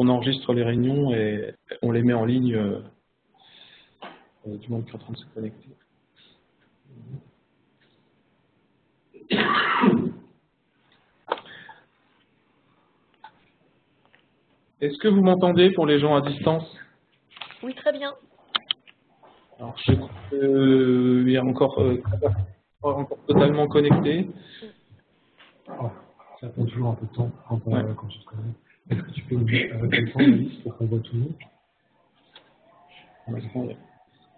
on enregistre les réunions et on les met en ligne. Du monde qui est en train de se connecter. Est-ce que vous m'entendez pour les gens à distance? Oui, très bien. Alors, je crois qu'il y a encore totalement connecté. Oh, ça prend toujours un peu de temps quand tu te connectes. Est-ce que tu peux nous mettre avec le temps la liste pour qu'on voit tout le monde?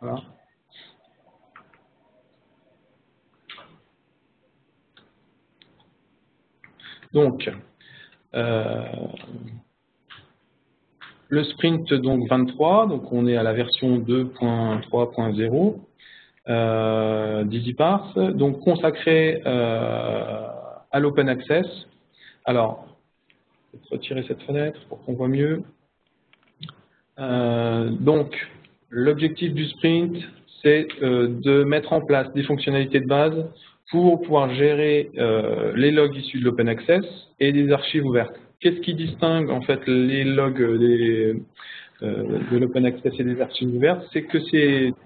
Voilà. Donc, le sprint donc 23, donc on est à la version 2.3.0 d'EasyParse, donc consacré à l'open access. Alors, je vais retirer cette fenêtre pour qu'on voit mieux. Donc, l'objectif du sprint, c'est de mettre en place des fonctionnalités de base pour pouvoir gérer les logs issus de l'open access et des archives ouvertes. Qu'est-ce qui distingue en fait les logs de l'open access et des archives ouvertes? C'est que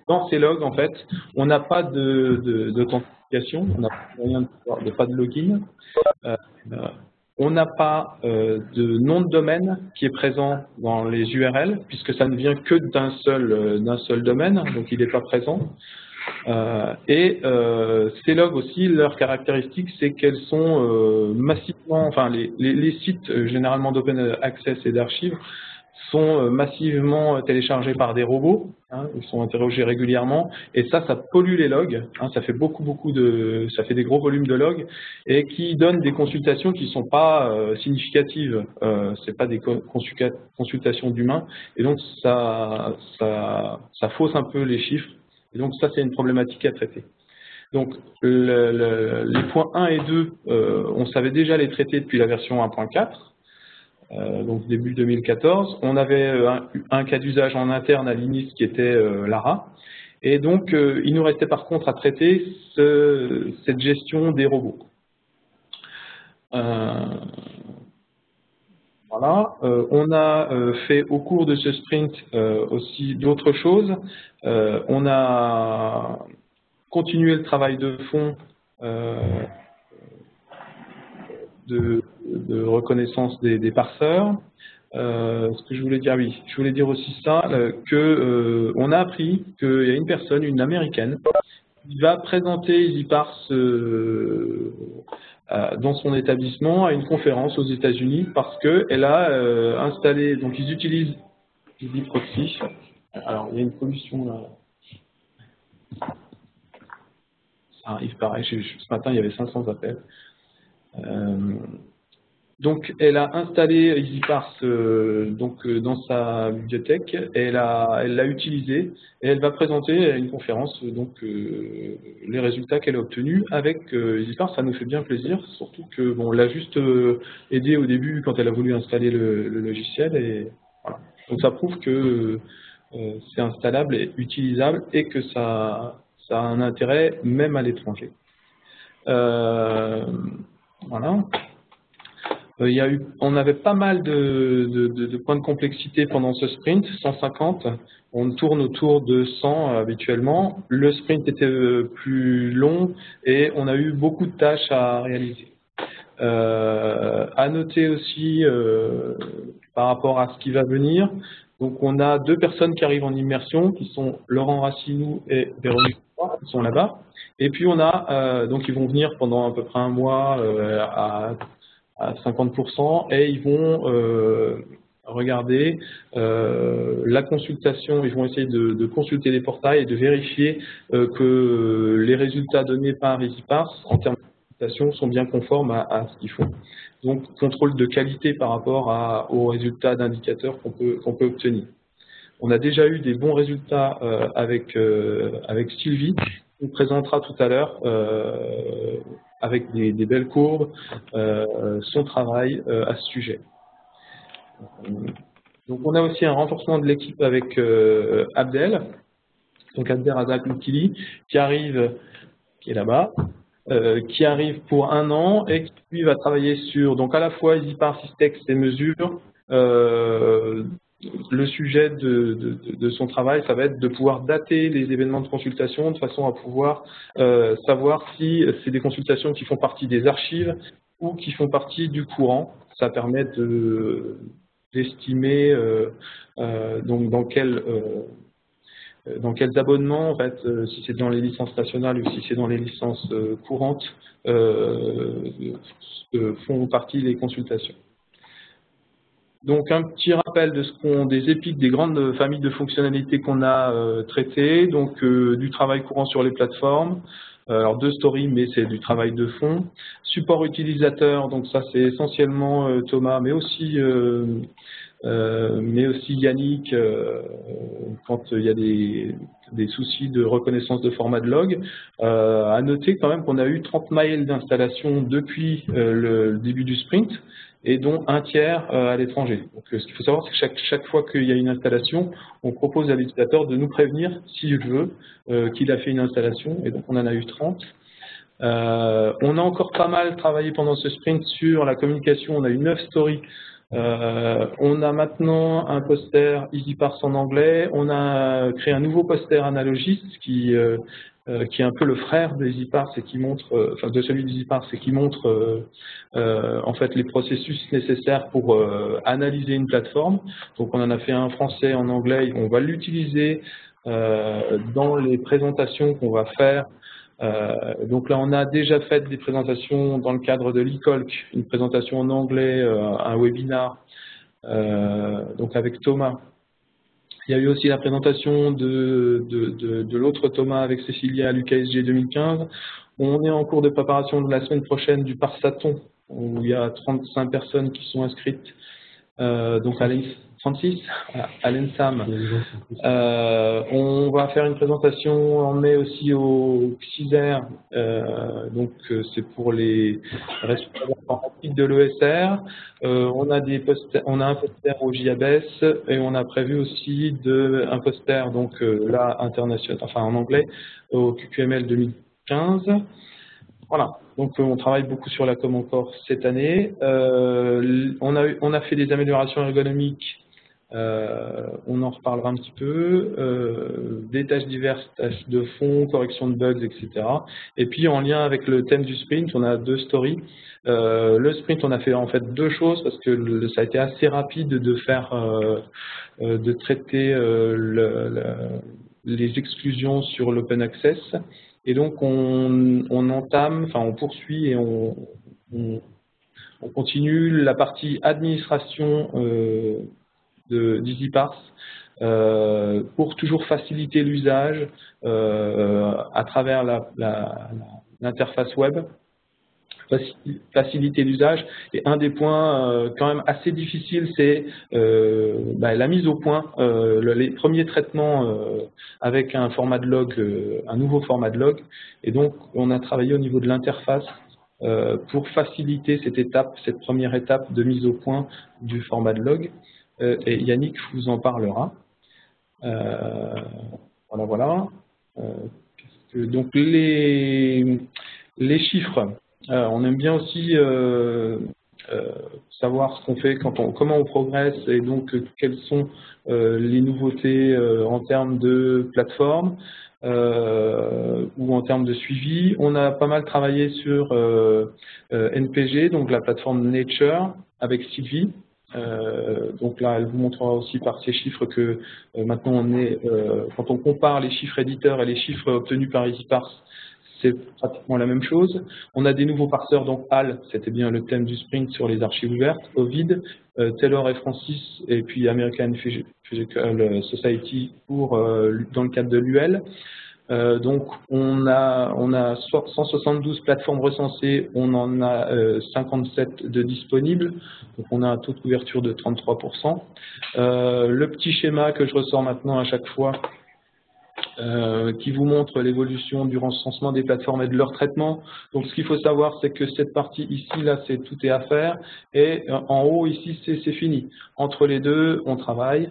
dans ces logs, en fait, on n'a pas d'authentification, on n'a pas de login, on n'a pas de nom de domaine qui est présent dans les URL, puisque ça ne vient que d'un seul domaine, donc il n'est pas présent. Ces logs aussi, leur caractéristique, c'est qu'elles sont massivement, enfin les sites généralement d'open access et d'archives sont massivement téléchargés par des robots, hein, ils sont interrogés régulièrement, et ça pollue les logs, hein, ça fait ça fait des gros volumes de logs, et qui donnent des consultations qui ne sont pas significatives, c'est pas des consultations d'humains, et donc ça fausse un peu les chiffres, et donc ça c'est une problématique à traiter. Donc les points 1 et 2, on savait déjà les traiter depuis la version 1.4, donc début 2014. On avait un cas d'usage en interne à l'INIS qui était Lara. Et donc, il nous restait par contre à traiter cette gestion des robots. Voilà. On a fait au cours de ce sprint aussi d'autres choses. On a continué le travail de fond de reconnaissance des parseurs. Ce que je voulais dire, oui, je voulais dire aussi ça, on a appris qu'il y a une personne, une américaine, qui va présenter EasyParse dans son établissement à une conférence aux États-Unis parce qu'elle a installé, donc ils utilisent EasyProxy. Alors, il y a une pollution là. Ça arrive pareil, ce matin il y avait 500 appels. Donc, elle a installé EasyParse dans sa bibliothèque, et elle l'a utilisé, et elle va présenter à une conférence les résultats qu'elle a obtenus avec EasyParse. Ça nous fait bien plaisir, surtout que bon, on l'a juste aidé au début quand elle a voulu installer le logiciel, et voilà. Donc ça prouve que c'est installable et utilisable, et que ça a un intérêt même à l'étranger. Voilà. On avait pas mal de points de complexité pendant ce sprint, 150. On tourne autour de 100 habituellement. Le sprint était plus long et on a eu beaucoup de tâches à réaliser. À noter aussi par rapport à ce qui va venir. Donc on a 2 personnes qui arrivent en immersion, qui sont Laurent Racinou et Véronique, qui sont là-bas. Et puis on a, donc ils vont venir pendant à peu près un mois à 50%, et ils vont regarder la consultation, ils vont essayer de consulter les portails et de vérifier que les résultats donnés par EasyParse en termes de consultation sont bien conformes à ce qu'ils font. Donc, contrôle de qualité par rapport aux résultats d'indicateurs qu'on peut obtenir. On a déjà eu des bons résultats avec Sylvie, qui nous présentera tout à l'heure avec des belles courbes, son travail à ce sujet. Donc on a aussi un renforcement de l'équipe avec Abdel, donc Abdelrazak Moukili, qui est là-bas, qui arrive pour 1 an et qui lui va travailler sur donc à la fois EasyParse, Systex et mesures le sujet de son travail, ça va être de pouvoir dater les événements de consultation de façon à pouvoir savoir si c'est des consultations qui font partie des archives ou qui font partie du courant. Ça permet d'estimer donc dans quels abonnements, en fait, si c'est dans les licences nationales ou si c'est dans les licences courantes, font partie les consultations. Donc un petit rappel de des épiques, des grandes familles de fonctionnalités qu'on a traitées, donc du travail courant sur les plateformes, alors deux stories mais c'est du travail de fond. Support utilisateur, donc ça c'est essentiellement Thomas, mais aussi Yannick quand il y a des soucis de reconnaissance de format de log. À noter quand même qu'on a eu 30 mails d'installation depuis le début du sprint, et dont un tiers à l'étranger. Donc, ce qu'il faut savoir, c'est que chaque fois qu'il y a une installation, on propose à l'utilisateur de nous prévenir, s'il veut, qu'il a fait une installation, et donc on en a eu 30. On a encore pas mal travaillé pendant ce sprint sur la communication, on a eu 9 stories. On a maintenant un poster EasyParse en anglais, on a créé un nouveau poster Analogist qui est un peu le frère de EasyParse et qui montre, enfin de celui d'EasyParse et qui montre en fait les processus nécessaires pour analyser une plateforme. Donc on en a fait un en français, en anglais, on va l'utiliser dans les présentations qu'on va faire. Donc là on a déjà fait des présentations dans le cadre de l'e-Colc, une présentation en anglais, un webinar donc avec Thomas. Il y a eu aussi la présentation de l'autre Thomas avec Cécilia à l'UKSG 2015. On est en cours de préparation de la semaine prochaine du Parsathon, où il y a 35 personnes qui sont inscrites. Donc à 36 à l'ENSAM. On va faire une présentation en mai aussi au CISER, donc c'est pour les responsables informatiques de l'ESR. On a un poster au JABES et on a prévu aussi un poster donc là international, enfin en anglais, au QQML 2015. Voilà, donc on travaille beaucoup sur la com encore cette année. On a fait des améliorations ergonomiques, on en reparlera un petit peu, des tâches diverses, tâches de fond, correction de bugs, etc. Et puis en lien avec le thème du sprint, on a 2 stories. Le sprint, on a fait en fait 2 choses parce que ça a été assez rapide de traiter les exclusions sur l'open access. Et donc on poursuit et on continue la partie administration d'EasyParse pour toujours faciliter l'usage à travers l'interface web, faciliter l'usage. Et un des points quand même assez difficiles, c'est la mise au point, les premiers traitements avec un format de log, un nouveau format de log. Et donc on a travaillé au niveau de l'interface pour faciliter cette première étape de mise au point du format de log. Et Yannick vous en parlera. Voilà. Donc les chiffres. On aime bien aussi savoir ce qu'on fait, comment on progresse et donc quelles sont les nouveautés en termes de plateforme ou en termes de suivi. On a pas mal travaillé sur NPG, donc la plateforme Nature avec Sylvie. Donc là, elle vous montrera aussi par ces chiffres que maintenant quand on compare les chiffres éditeurs et les chiffres obtenus par EasyParse, c'est pratiquement la même chose. On a des nouveaux parseurs, donc HAL, c'était bien le thème du sprint sur les archives ouvertes, Ovid, Taylor et Francis, et puis American Physical Society dans le cadre de l'UL. Donc on a 172 plateformes recensées, on en a 57 de disponibles, donc on a un taux de couverture de 33%. Le petit schéma que je ressors maintenant à chaque fois, qui vous montre l'évolution du recensement des plateformes et de leur traitement. Donc ce qu'il faut savoir, c'est que cette partie ici, là, tout est à faire, et en haut, ici, c'est fini. Entre les deux, on travaille.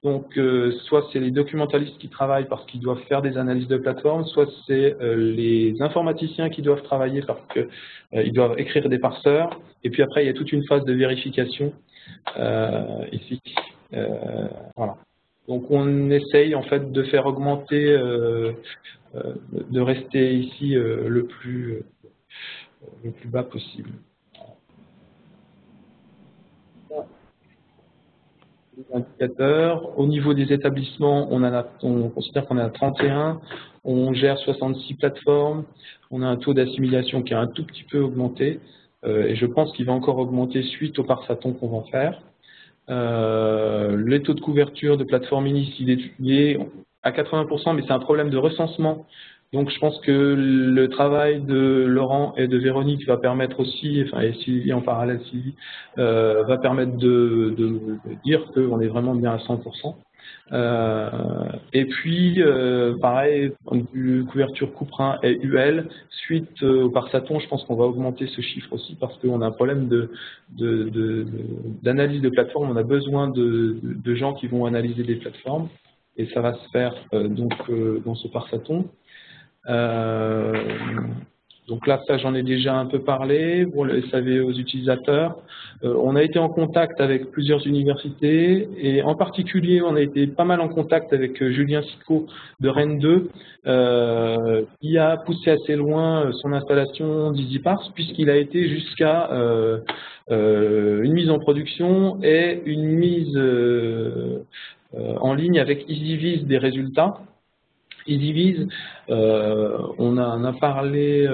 Donc soit c'est les documentalistes qui travaillent parce qu'ils doivent faire des analyses de plateforme, soit c'est les informaticiens qui doivent travailler parce qu'ils doivent écrire des parseurs, et puis après, il y a toute une phase de vérification ici. Voilà. donc on essaye en fait de faire augmenter, de rester ici le plus bas possible. Les indicateurs. Au niveau des établissements, on considère qu'on est à 31, on gère 66 plateformes, on a un taux d'assimilation qui a un tout petit peu augmenté, et je pense qu'il va encore augmenter suite au Parsaton qu'on va faire. Les taux de couverture de plateforme Inis, il est à 80%, mais c'est un problème de recensement. Donc je pense que le travail de Laurent et de Véronique va permettre aussi, enfin et Sylvie en parallèle, Sylvie, va permettre de dire qu'on est vraiment bien à 100%. Et puis, pareil, couverture Couperin et UL, suite au Parsaton, je pense qu'on va augmenter ce chiffre aussi parce qu'on a un problème d'analyse de plateforme. On a besoin de gens qui vont analyser des plateformes et ça va se faire donc dans ce Parsaton. Donc là, ça j'en ai déjà un peu parlé, pour le SAV aux utilisateurs. On a été en contact avec plusieurs universités et en particulier, on a été pas mal en contact avec Julien Sicot de Rennes 2 qui a poussé assez loin son installation d'EasyParse puisqu'il a été jusqu'à une mise en production et une mise en ligne avec EasyVis des résultats. EasyVis, on en a parlé,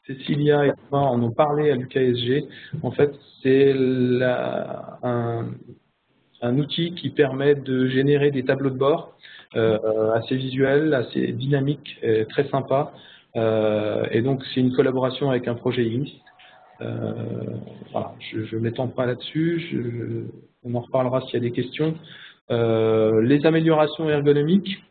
Cécilia et moi en ont parlé à l'UKSG. En fait, c'est un outil qui permet de générer des tableaux de bord assez visuels, assez dynamiques, très sympa. Et donc, c'est une collaboration avec un projet Inis. Voilà, je ne m'étends pas là-dessus, on en reparlera s'il y a des questions. Les améliorations ergonomiques.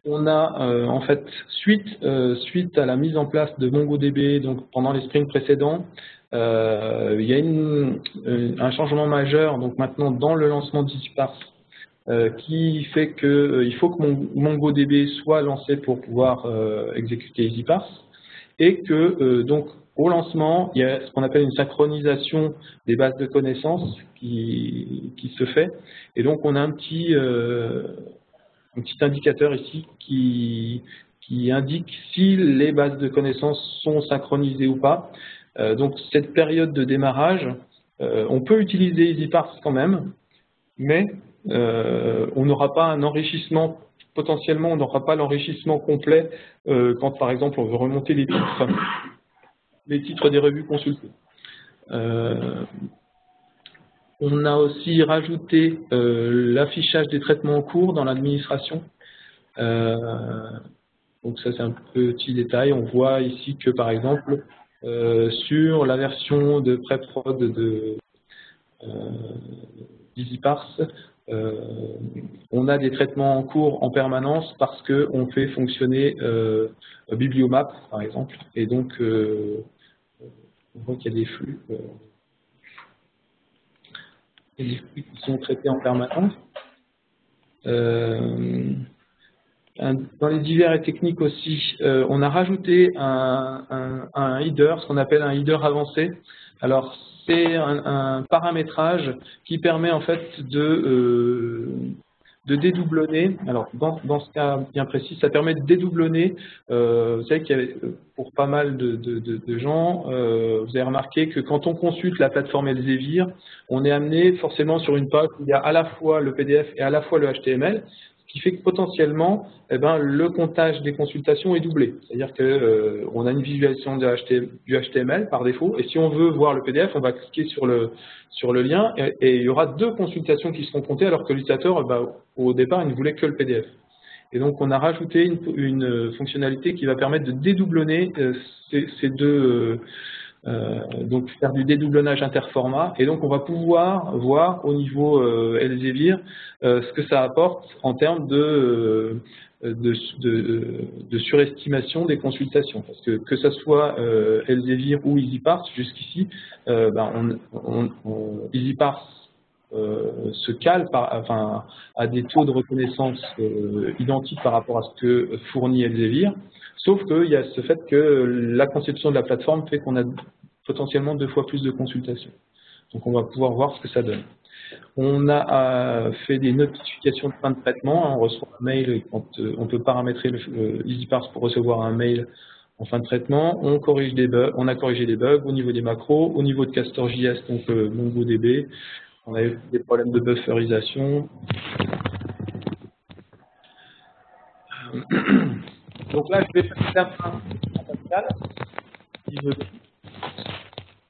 On a en fait suite à la mise en place de MongoDB, donc pendant les sprints précédents, il y a un changement majeur donc maintenant dans le lancement d'EasyParse qui fait que il faut que MongoDB soit lancé pour pouvoir exécuter EasyParse et que donc au lancement, il y a ce qu'on appelle une synchronisation des bases de connaissances qui se fait. Et donc, on a un petit indicateur ici qui indique si les bases de connaissances sont synchronisées ou pas. Donc, cette période de démarrage, on peut utiliser EasyParse quand même, mais on n'aura pas un enrichissement, potentiellement, on n'aura pas l'enrichissement complet quand, par exemple, on veut remonter les titres des revues consultées. On a aussi rajouté l'affichage des traitements en cours dans l'administration. Donc ça, c'est un petit détail. On voit ici que, par exemple, sur la version de pré-prod d'EasyParse, on a des traitements en cours en permanence parce qu'on fait fonctionner Bibliomap, par exemple. Et donc, on voit qu'il y a des flux. Et des flux qui sont traités en permanence. Dans les divers et techniques aussi, on a rajouté un header, ce qu'on appelle un header avancé. Alors, c'est un paramétrage qui permet en fait de dédoublonner. Alors, dans ce cas bien précis, ça permet de dédoublonner. Vous savez qu'il y avait, pour pas mal de gens, vous avez remarqué que quand on consulte la plateforme Elsevier, on est amené forcément sur une page où il y a à la fois le PDF et à la fois le HTML, ce qui fait que potentiellement, le comptage des consultations est doublé. C'est-à-dire qu'on a une visualisation du HTML par défaut, et si on veut voir le PDF, on va cliquer sur le lien, et il y aura deux consultations qui seront comptées, alors que l'utilisateur, au départ, il ne voulait que le PDF. Et donc, on a rajouté une fonctionnalité qui va permettre de dédoublonner ces deux, donc faire du dédoublonnage interformat. Et donc, on va pouvoir voir au niveau Elsevier ce que ça apporte en termes de surestimation des consultations. Parce que ça soit Elsevier ou EasyParse, jusqu'ici, EasyParse se cale à des taux de reconnaissance identiques par rapport à ce que fournit Elsevier, sauf qu'il y a ce fait que la conception de la plateforme fait qu'on a potentiellement 2 fois plus de consultations. Donc on va pouvoir voir ce que ça donne. On a fait des notifications de fin de traitement. On reçoit un mail quand on peut paramétrer le EasyParse pour recevoir un mail en fin de traitement. On corrige des bugs. On a corrigé des bugs au niveau des macros, au niveau de Castor.js, donc MongoDB. On a eu des problèmes de bufferisation. Donc là, je vais passer la main à Pascal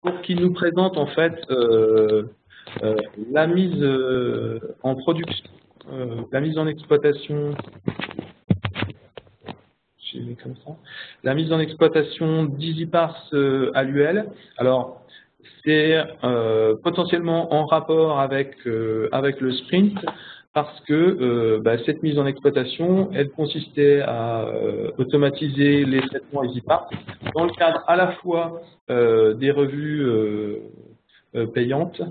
pour qu'il nous présente en fait la mise en production, la mise en exploitation. J'ai mis comme ça. La mise en exploitation d'EasyParse à l'UL. Alors, c'est potentiellement en rapport avec le sprint parce que cette mise en exploitation, elle consistait à automatiser les traitements EasyParse dans le cadre à la fois des revues payantes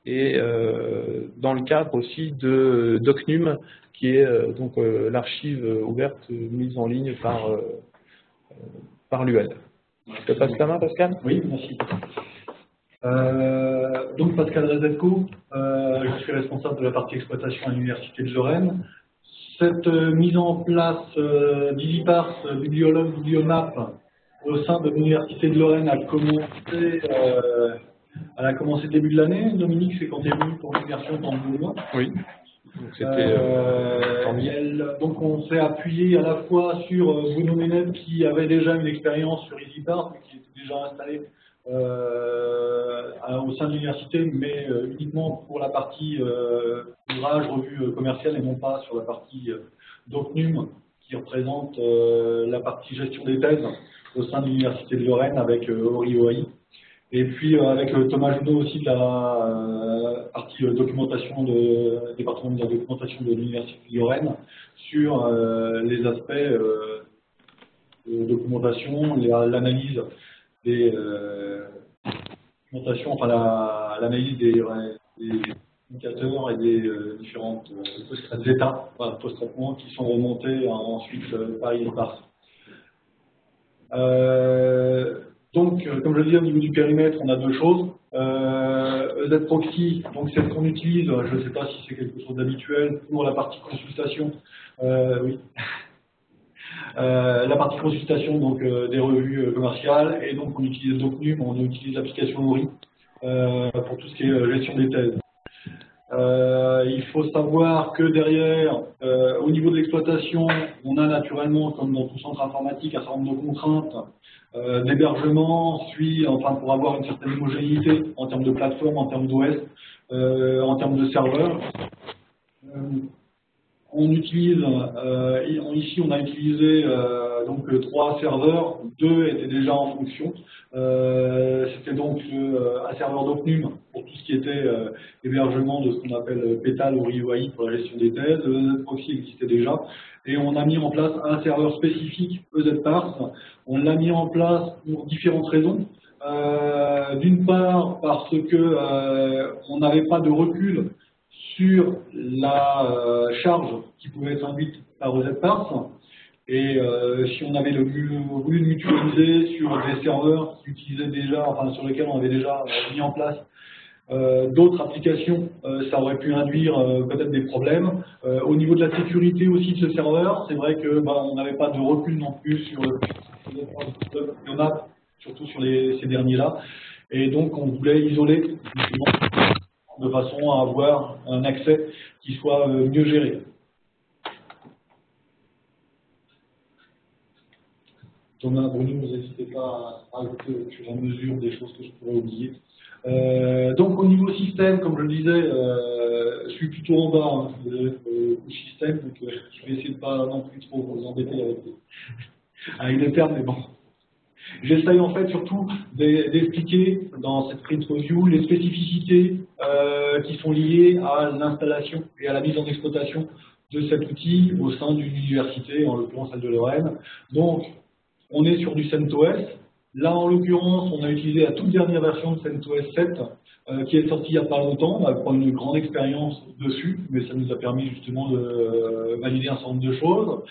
et dans le cadre aussi de DocNum, qui est l'archive ouverte mise en ligne par l'UL. Je te passe la main, Pascal? Oui, merci. Donc Pascal Rezetko, je suis responsable de la partie exploitation à l'Université de Lorraine. Cette mise en place d'EasyParse, bibliologue, bibliomap au sein de l'Université de Lorraine a commencé début de l'année. Dominique, c'est quand tu es venu pour l'immersion pendant 2 mois. Oui. Donc on s'est appuyé à la fois sur Bruno Ménette qui avait déjà une expérience sur EasyParse, qui était déjà installé au sein de l'université, mais uniquement pour la partie ouvrage, revue commerciale et non pas sur la partie DocNum qui représente la partie gestion des thèses au sein de l'université de Lorraine avec ORI-OAI. Et puis avec Thomas Junot aussi de la partie documentation département de la documentation de l'université de Lorraine sur les aspects de documentation, l'analyse des documentations, enfin l'analyse des indicateurs et des différentes états post-traitement qui sont remontés ensuite par EasyParse. Donc, comme je le disais, au niveau du périmètre, on a 2 choses. EZ-Proxy, donc c'est ce qu'on utilise, je ne sais pas si c'est quelque chose d'habituel, pour la partie consultation. Oui. La partie consultation donc, des revues commerciales, et donc on utilise DocNum, on utilise l'application ORI pour tout ce qui est gestion des thèses. Il faut savoir que derrière, au niveau de l'exploitation, on a naturellement, comme dans tout centre informatique, un certain nombre de contraintes d'hébergement, pour avoir une certaine homogénéité en termes de plateforme, en termes d'OS, en termes de serveurs. On utilise, ici on a utilisé donc 3 serveurs, 2 étaient déjà en fonction. C'était donc un serveur DocNum pour tout ce qui était hébergement de ce qu'on appelle Pétal ou ORI-OAI pour la gestion des thèses. EZ-Proxy existait déjà. Et on a mis en place un serveur spécifique EZ-Parse. On l'a mis en place pour différentes raisons. D'une part parce que on n'avait pas de recul sur la charge qui pouvait être induite par EZ-Parse. Et si on avait voulu le mutualiser sur des serveurs qui utilisaient déjà, enfin sur lesquels on avait déjà mis en place d'autres applications, ça aurait pu induire peut-être des problèmes. Au niveau de la sécurité aussi de ce serveur, c'est vrai que on n'avait pas de recul non plus sur le surtout sur ces derniers-là. Et donc on voulait isoler de façon à avoir un accès qui soit mieux géré. Thomas, Bruno, n'hésitez pas à ajouter au fur et à mesure des choses que je pourrais oublier. Donc au niveau système, comme je le disais, je suis plutôt en bas du système, donc je vais essayer de pas non plus trop vous embêter avec des termes, mais bon. J'essaye en fait surtout d'expliquer dans cette print review les spécificités qui sont liées à l'installation et à la mise en exploitation de cet outil au sein d'une université, en l'occurrence celle de Lorraine. Donc, on est sur du CentOS. Là, en l'occurrence, on a utilisé la toute dernière version de CentOS 7 qui est sortie il n'y a pas longtemps. On a pris une grande expérience dessus, mais ça nous a permis justement de valider un certain nombre de choses.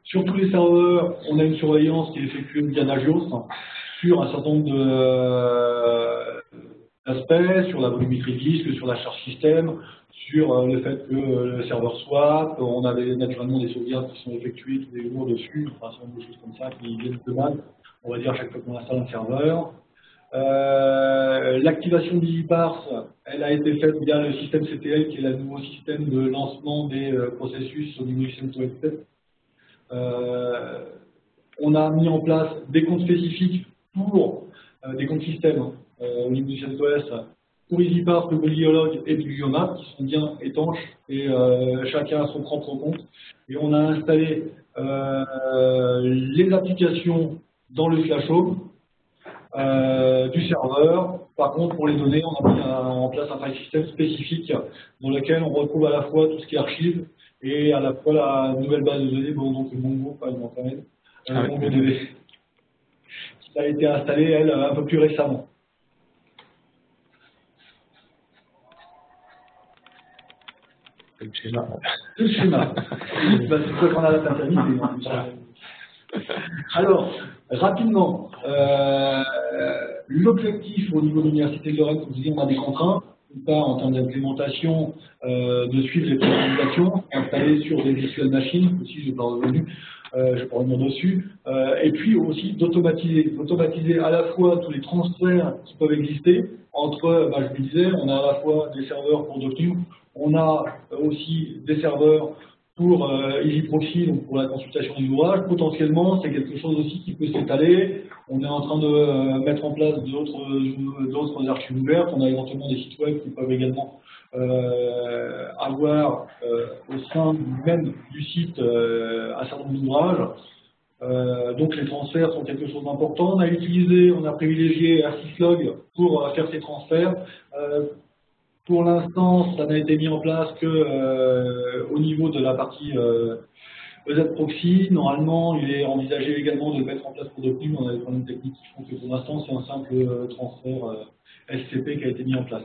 Sur tous les serveurs, on a une surveillance qui est effectuée via Nagios sur un certain nombre aspects, sur la volumétrie de disque, sur la charge système, sur le fait que le serveur swap, on avait naturellement des sauvegardes qui sont effectuées tous les jours dessus, enfin, c'est des choses comme ça qui viennent de base, on va dire à chaque fois qu'on installe un serveur. L'activation d'EasyParse, elle a été faite via le système CTL, qui est le nouveau système de lancement des processus au niveau du CentOS 7. On a mis en place des comptes spécifiques pour des comptes système au niveau du CentOS pour EasyParse, le Bibliolog et Bibliomap, qui sont bien étanches et chacun a son propre compte. Et on a installé les applications dans le FlashHome du serveur. Par contre, pour les données, on a mis en place un file system spécifique dans lequel on retrouve à la fois tout ce qui est archive et à la fois la nouvelle base de données, bon, donc Mongo, pas MongoDB, qui a été installée, elle, un peu plus récemment. Le schéma. Le schéma. Ben, c'est quoi qu'on a la paternité. Alors, rapidement, l'objectif au niveau de l'Université de Lorraine, comme je vous dis, on a des contraintes. Pas en termes d'implémentation, de suivre les préconisations, installées sur des virtual machines, aussi je n'ai pas revenu, je vais pas revenir dessus, et puis aussi d'automatiser à la fois tous les transferts qui peuvent exister entre, je vous disais, on a à la fois des serveurs pour Doctune, on a aussi des serveurs pour EasyProxy, donc pour la consultation des ouvrages. Potentiellement, c'est quelque chose aussi qui peut s'étaler. On est en train de mettre en place d'autres archives ouvertes. On a éventuellement des sites web qui peuvent également avoir au sein même du site un certain nombre d'ouvrages. Donc les transferts sont quelque chose d'important. On a privilégié R6log pour faire ces transferts. Pour l'instant, ça n'a été mis en place que au niveau de la partie EZ-Proxy. Normalement, il est envisagé également de le mettre en place pour Doctune. On a des problèmes techniques qui font que pour l'instant, c'est un simple transfert SCP qui a été mis en place.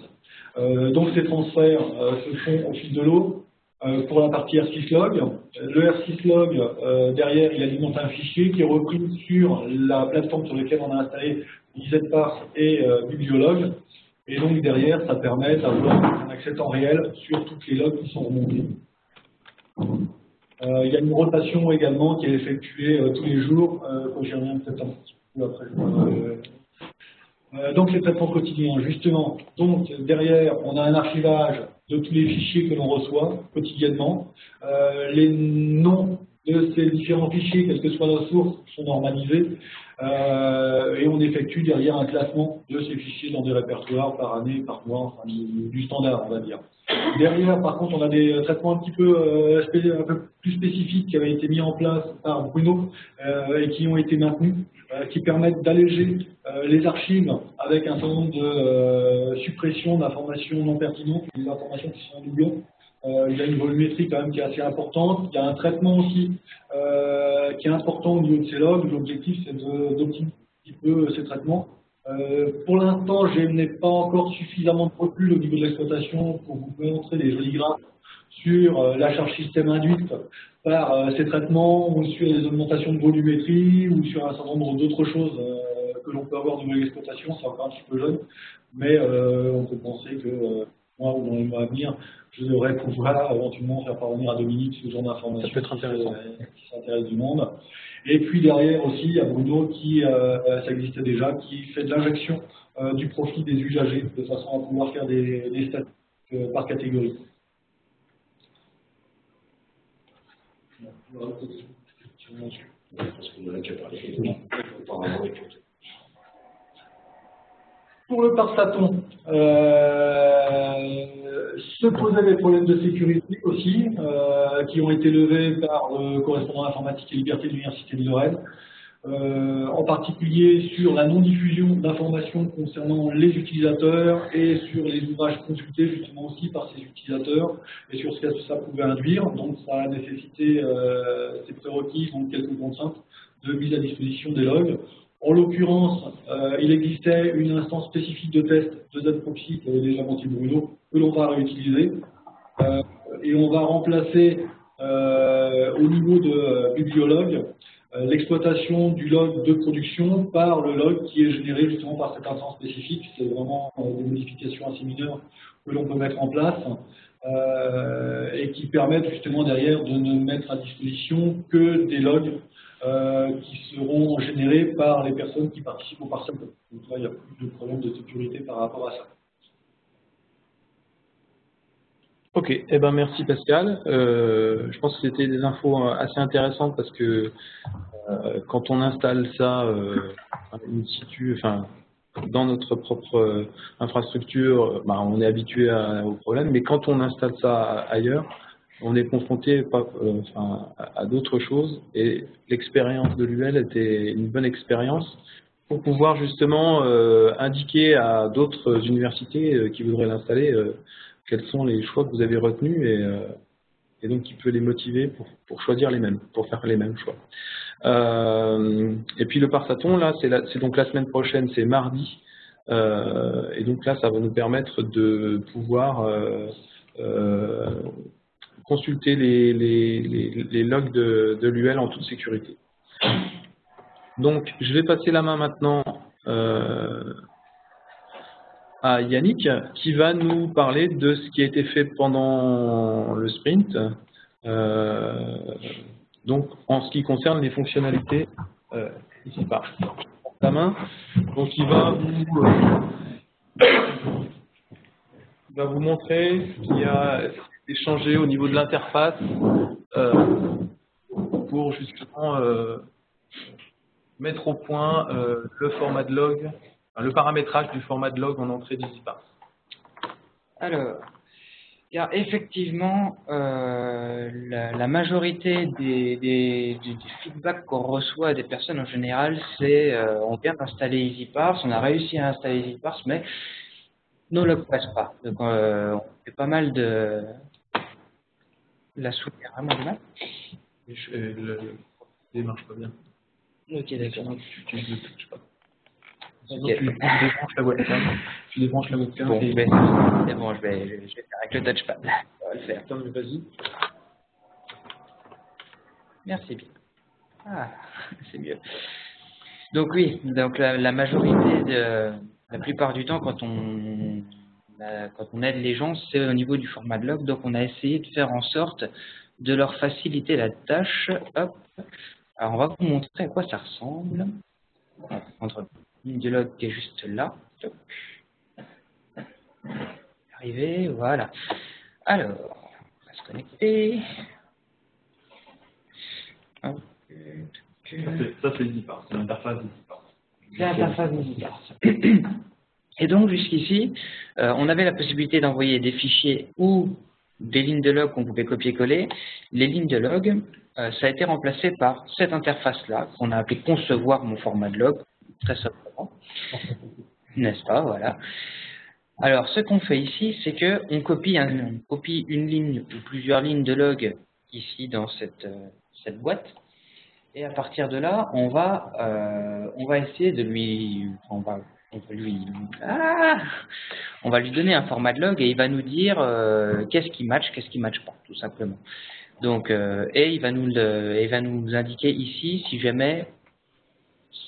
Donc ces transferts se font au fil de l'eau. Pour la partie R6log, le R6log, derrière, il alimente un fichier qui est repris sur la plateforme sur laquelle on a installé EasyParse et Bibliolog. Et donc derrière, ça permet d'avoir un accès temps réel sur toutes les logs qui sont remontés. Il y a une rotation également qui est effectuée tous les jours, que j'y reviens peut-être un petit peu après. Donc les traitements quotidiens, justement. Donc derrière, on a un archivage de tous les fichiers que l'on reçoit quotidiennement. Les noms de ces différents fichiers, quelle que soit la source, sont normalisés. Et on effectue derrière un classement de ces fichiers dans des répertoires par année, par mois, enfin, du standard, on va dire. Derrière, par contre, on a des traitements un petit peu, un peu plus spécifiques qui avaient été mis en place par Bruno et qui ont été maintenus, qui permettent d'alléger les archives avec un certain nombre de suppressions d'informations non pertinentes, des informations qui sont en doublon. Il y a une volumétrie quand même qui est assez importante. Il y a un traitement aussi qui est important au niveau de ces logs. L'objectif, c'est d'optimiser un petit peu ces traitements. Pour l'instant, je n'ai pas encore suffisamment de recul au niveau de l'exploitation pour vous montrer des jolis graphes sur la charge système induite par ces traitements ou sur les augmentations de volumétrie ou sur un certain nombre d'autres choses que l'on peut avoir au niveau de l'exploitation. C'est encore un petit peu jeune, mais on peut penser que moi ou dans les mois à venir, je devrais pouvoir éventuellement faire parvenir à Dominique ce genre d'informations. Ça peut être intéressant. Qui s'intéresse du monde. Et puis derrière aussi, il y a Bruno qui, ça existait déjà, qui fait de l'injection du profil des usagers de façon à pouvoir faire des statistiques par catégorie. Pour le parsaton, se posaient des problèmes de sécurité aussi, qui ont été levés par le correspondant informatique et liberté de l'Université de Lorraine, en particulier sur la non-diffusion d'informations concernant les utilisateurs et sur les ouvrages consultés justement aussi par ces utilisateurs et sur ce que ça pouvait induire. Donc ça a nécessité ces prérequis, donc quelques contraintes de mise à disposition des logs. En l'occurrence, il existait une instance spécifique de test de Z-Proxy qui avait déjà monté Bruno, que l'on va réutiliser. Et on va remplacer au niveau de Bibliolog l'exploitation du log de production par le log qui est généré justement par cette instance spécifique. C'est vraiment des modifications assez mineures que l'on peut mettre en place et qui permettent justement derrière de ne mettre à disposition que des logs qui seront générés par les personnes qui participent au parcelle. Donc là, il n'y a plus de problème de sécurité par rapport à ça. Ok, eh ben merci Pascal. Je pense que c'était des infos assez intéressantes parce que quand on installe ça in situ, enfin dans notre propre infrastructure, bah, on est habitué au problème, mais quand on installe ça ailleurs, on est confronté à d'autres choses et l'expérience de l'UL était une bonne expérience pour pouvoir justement indiquer à d'autres universités qui voudraient l'installer quels sont les choix que vous avez retenus et donc qui peut les motiver pour choisir les mêmes, pour faire les mêmes choix. Et puis le Parsaton, là, c'est donc la semaine prochaine, c'est mardi, et donc là, ça va nous permettre de pouvoir consulter les logs de l'UL en toute sécurité. Donc, je vais passer la main maintenant à Yannick, qui va nous parler de ce qui a été fait pendant le sprint, donc en ce qui concerne les fonctionnalités ici par la main. Donc, il va vous montrer ce qui a été changé au niveau de l'interface pour justement mettre au point le format de log, le paramétrage du format de log en entrée d'EasyParse. Alors, effectivement, la majorité du feedback qu'on reçoit des personnes en général, c'est on vient d'installer EasyParse, on a réussi à installer EasyParse, mais nos logs ne passent pas. Donc, on fait pas mal de la souris, vraiment du mal. Il ne marche pas bien. Ok, d'accord. Tu ne touches pas. Sinon, tu débranches la webcam. Tu débranches la webcam. Bon, et... c'est bon, je vais faire avec le touchpad. Ça va le faire. Attends, mais vas-y. Merci bien. Ah, c'est mieux. Donc oui, donc la majorité la plupart du temps, quand on aide les gens, c'est au niveau du format de log. Donc on a essayé de faire en sorte de leur faciliter la tâche. Hop. Alors on va vous montrer à quoi ça ressemble. On va prendre une ligne de log qui est juste là. Arrivé, voilà. Alors, on va se connecter. Hop. Ça c'est EasyParse, c'est l'interface d'EasyParse. C'est l'interface d'EasyParse. Et donc jusqu'ici, on avait la possibilité d'envoyer des fichiers ou des lignes de log qu'on pouvait copier-coller. Les lignes de log, ça a été remplacé par cette interface-là, qu'on a appelée concevoir mon format de log, très simplement. N'est-ce pas? Voilà. Alors, ce qu'on fait ici, c'est qu'on copie une ligne ou plusieurs lignes de log ici dans cette boîte. Et à partir de là, on va essayer de on va lui donner un format de log et il va nous dire qu'est-ce qui match pas, tout simplement. Donc, et il va nous indiquer ici si jamais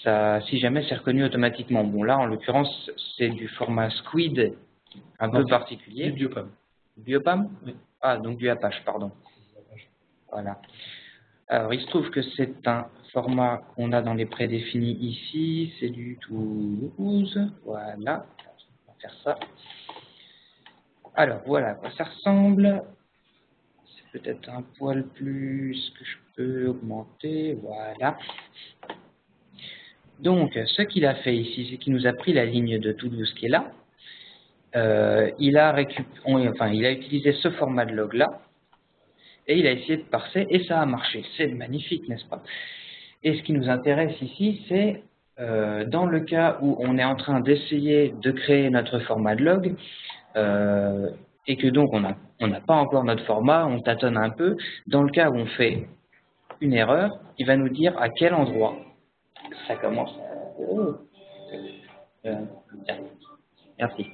c'est reconnu automatiquement. Bon, là, en l'occurrence, c'est du format Squid un peu particulier. Du Biopam. Biopam? Oui. Ah, donc du Apache, pardon. Voilà. Alors, il se trouve que c'est un format qu'on a dans les prédéfinis ici. C'est du Toulouse. Voilà. On va faire ça. Alors, voilà à quoi ça ressemble. C'est peut-être un poil plus que je peux augmenter. Voilà. Donc, ce qu'il a fait ici, c'est qu'il nous a pris la ligne de Toulouse qui est là. Il a utilisé ce format de log-là. Et il a essayé de parser et ça a marché. C'est magnifique, n'est-ce pas? Et ce qui nous intéresse ici, c'est dans le cas où on est en train d'essayer de créer notre format de log et que donc on n'a pas encore notre format, on tâtonne un peu. Dans le cas où on fait une erreur, il va nous dire à quel endroit ça commence. Merci.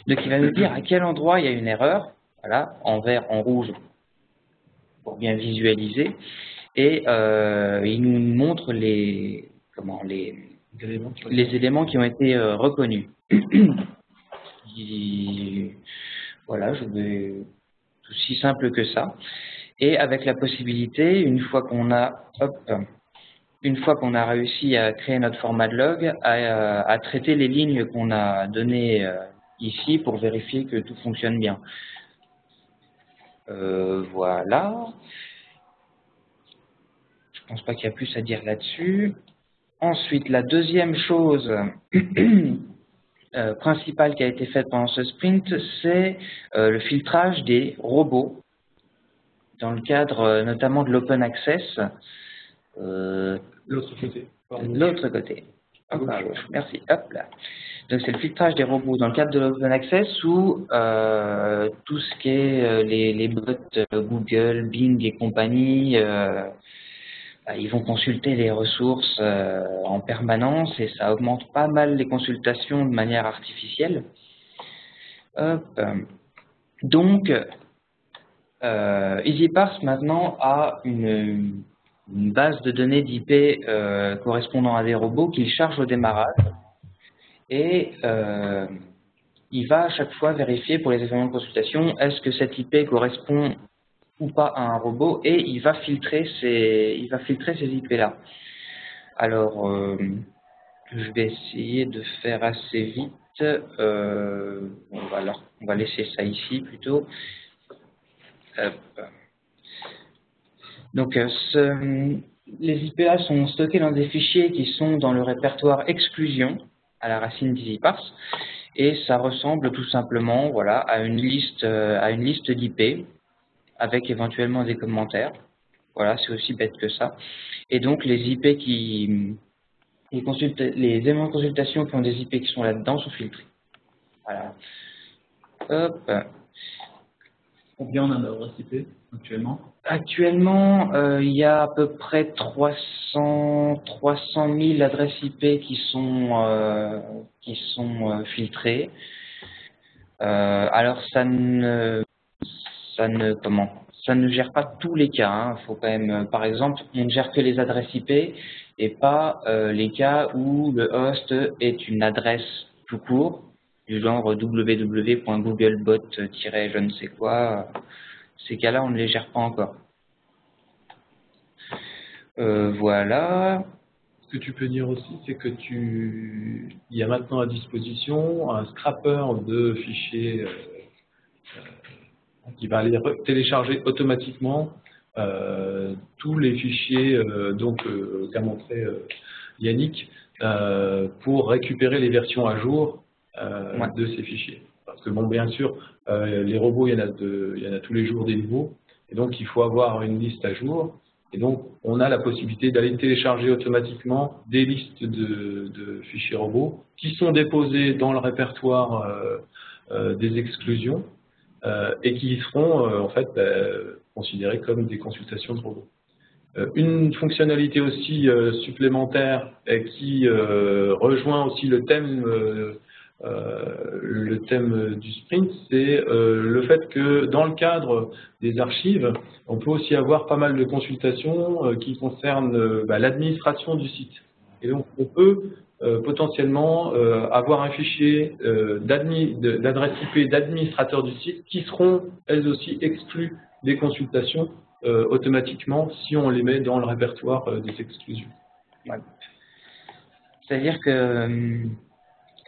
Donc il va nous dire à quel endroit il y a une erreur. Voilà, en vert, en rouge, pour bien visualiser. et il nous montre les éléments qui ont été reconnus. Voilà, aussi simple que ça. Et avec la possibilité, une fois qu'on a réussi à créer notre format de log, à traiter les lignes qu'on a données ici pour vérifier que tout fonctionne bien. Voilà. Je pense pas qu'il y a plus à dire là-dessus. Ensuite, la deuxième chose principale qui a été faite pendant ce sprint, c'est le filtrage des robots dans le cadre notamment de l'open access. L'autre côté. L'autre côté. Hop, à gauche. Merci. Hop là. Donc c'est le filtrage des robots dans le cadre de l'open access où tout ce qui est les bots Google, Bing et compagnie, ils vont consulter les ressources en permanence et ça augmente pas mal les consultations de manière artificielle. Hop. Donc, EasyParse maintenant a une base de données d'IP correspondant à des robots qu'il charge au démarrage et il va à chaque fois vérifier pour les événements de consultation est-ce que cette IP correspond ou pas à un robot et il va filtrer ces IP-là. Alors, je vais essayer de faire assez vite. On va laisser ça ici plutôt. Hop. Donc, les IP-là sont stockés dans des fichiers qui sont dans le répertoire exclusion à la racine d'EasyParse et ça ressemble tout simplement, voilà, à une liste d'IP avec éventuellement des commentaires. Voilà, c'est aussi bête que ça. Et donc, les IP les éléments de consultation qui ont des IP qui sont là-dedans sont filtrés. Voilà. Hop. Combien on a d'adresses IP actuellement? Actuellement, il y a à peu près 300 000 adresses IP qui sont filtrées. Alors, ça ne gère pas tous les cas. Hein. Faut quand même, par exemple, on ne gère que les adresses IP et pas les cas où le host est une adresse tout court, du genre www.googlebot-je ne sais quoi. Ces cas-là, on ne les gère pas encore. Voilà. Ce que tu peux dire aussi, c'est que il y a maintenant à disposition un scrapper de fichiers qui va aller télécharger automatiquement tous les fichiers qu'a montré Yannick pour récupérer les versions à jour de ces fichiers. Parce que bon, bien sûr, les robots, il y en a tous les jours des nouveaux, et donc il faut avoir une liste à jour. Et donc, on a la possibilité d'aller télécharger automatiquement des listes de fichiers robots qui sont déposés dans le répertoire des exclusions et qui seront en fait considérés comme des consultations de robots. Une fonctionnalité aussi supplémentaire qui rejoint aussi le thème du sprint, c'est le fait que dans le cadre des archives, on peut aussi avoir pas mal de consultations qui concernent l'administration du site. Et donc, on peut potentiellement avoir un fichier d'adresse IP d'administrateur du site qui seront, elles aussi, exclues des consultations automatiquement si on les met dans le répertoire des exclusions. Ouais. C'est-à-dire que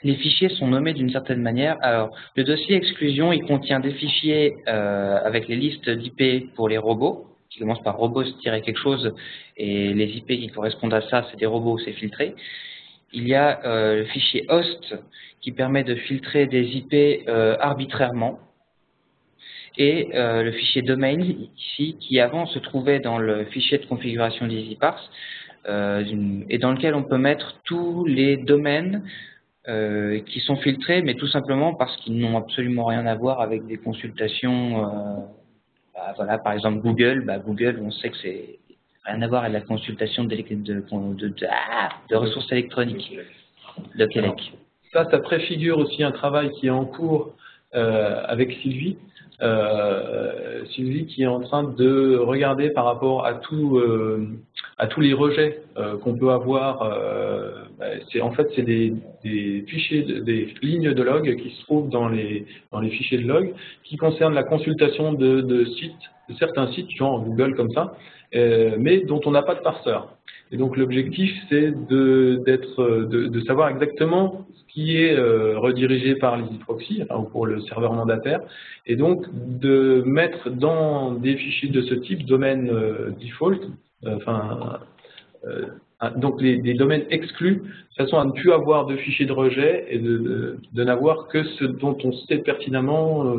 les fichiers sont nommés d'une certaine manière. Alors, le dossier exclusion, il contient des fichiers avec les listes d'IP pour les robots, qui commencent par robots-quelque chose, et les IP qui correspondent à ça, c'est des robots, c'est filtré. Il y a le fichier host, qui permet de filtrer des IP arbitrairement, et le fichier domain, ici, qui avant se trouvait dans le fichier de configuration d'EasyParse, et dans lequel on peut mettre tous les domaines qui sont filtrés, mais tout simplement parce qu'ils n'ont absolument rien à voir avec des consultations. Voilà, par exemple Google, Google, on sait que c'est rien à voir avec la consultation de ressources électroniques, de Québec. Ça préfigure aussi un travail qui est en cours avec Sylvie. Sylvie qui est en train de regarder par rapport à tous les rejets qu'on peut avoir. En fait, c'est des fichiers, des lignes de log qui se trouvent dans les fichiers de log qui concernent la consultation de sites, de certains sites, genre Google comme ça, mais dont on n'a pas de parseur. Et donc l'objectif, c'est de savoir exactement ce qui est redirigé par l'Easy Proxy, enfin, ou pour le serveur mandataire, et donc de mettre dans des fichiers de ce type, domaine default, donc des domaines exclus, de façon à ne plus avoir de fichiers de rejet et de n'avoir que ce dont on sait pertinemment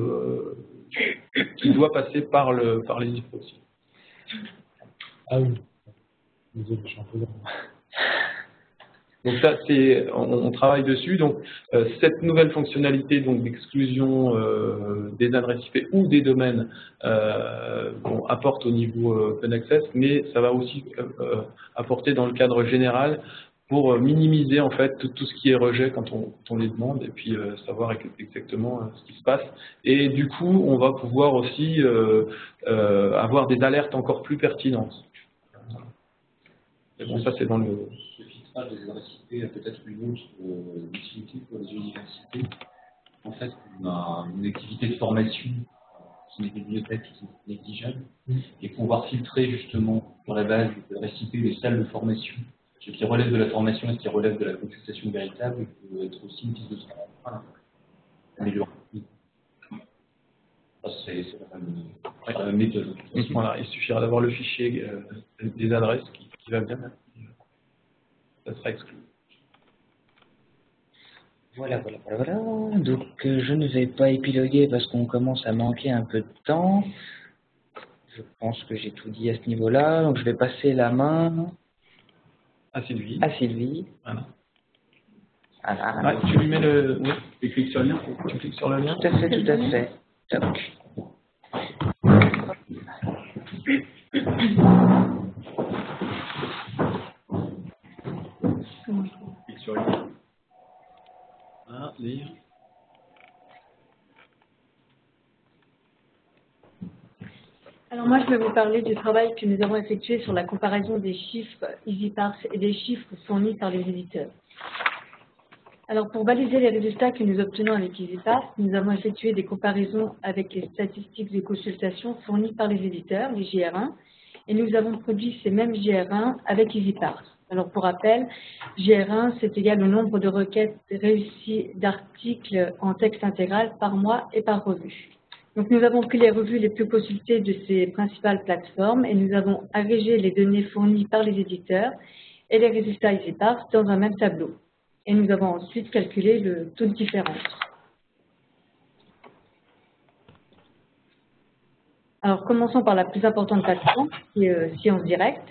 qu'il doit passer par l'Easy Proxy. Ah oui. Désolé, je suis un peu grand. Donc ça, on travaille dessus. Donc cette nouvelle fonctionnalité d'exclusion des adresses IP ou des domaines apporte au niveau Open Access, mais ça va aussi apporter dans le cadre général pour minimiser en fait tout ce qui est rejet quand on les demande et puis savoir exactement ce qui se passe. Et du coup, on va pouvoir aussi avoir des alertes encore plus pertinentes. Et bon, ça c'est dans le... Ce filtrage des adresses IP a peut-être une autre utilité pour les universités. En fait, on a une activité de formation qui est des bibliothèques qui est négligeable et pouvoir filtrer justement sur la base de l'adresse IP les salles de formation, ce qui relève de la formation et ce qui relève de la consultation véritable peut être aussi une piste de travail. Voilà. Améliorer. C'est la même méthode. Voilà, il suffira d'avoir le fichier des adresses qui va bien. Ça sera exclu. Voilà. Donc je ne vais pas épiloguer parce qu'on commence à manquer un peu de temps. Je pense que j'ai tout dit à ce niveau-là. Donc je vais passer la main à Sylvie. Voilà. Voilà. Ouais, tu lui mets le... Oui. Tu cliques sur le lien. Tu cliques sur le lien. Tout à fait. Top. Clique sur le lien. Ah, lire. Alors moi, je vais vous parler du travail que nous avons effectué sur la comparaison des chiffres EasyParse et des chiffres fournis par les éditeurs. Alors pour baliser les résultats que nous obtenons avec EasyParse, nous avons effectué des comparaisons avec les statistiques de consultation fournies par les éditeurs, les JR1, et nous avons produit ces mêmes JR1 avec EasyParse. Alors pour rappel, JR1 c'est égal au nombre de requêtes réussies d'articles en texte intégral par mois et par revue. Donc nous avons pris les revues les plus consultées de ces principales plateformes et nous avons agrégé les données fournies par les éditeurs et les résultats EasyParse dans un même tableau. Et nous avons ensuite calculé le taux de différence. Alors commençons par la plus importante plateforme, qui est Sciences Direct.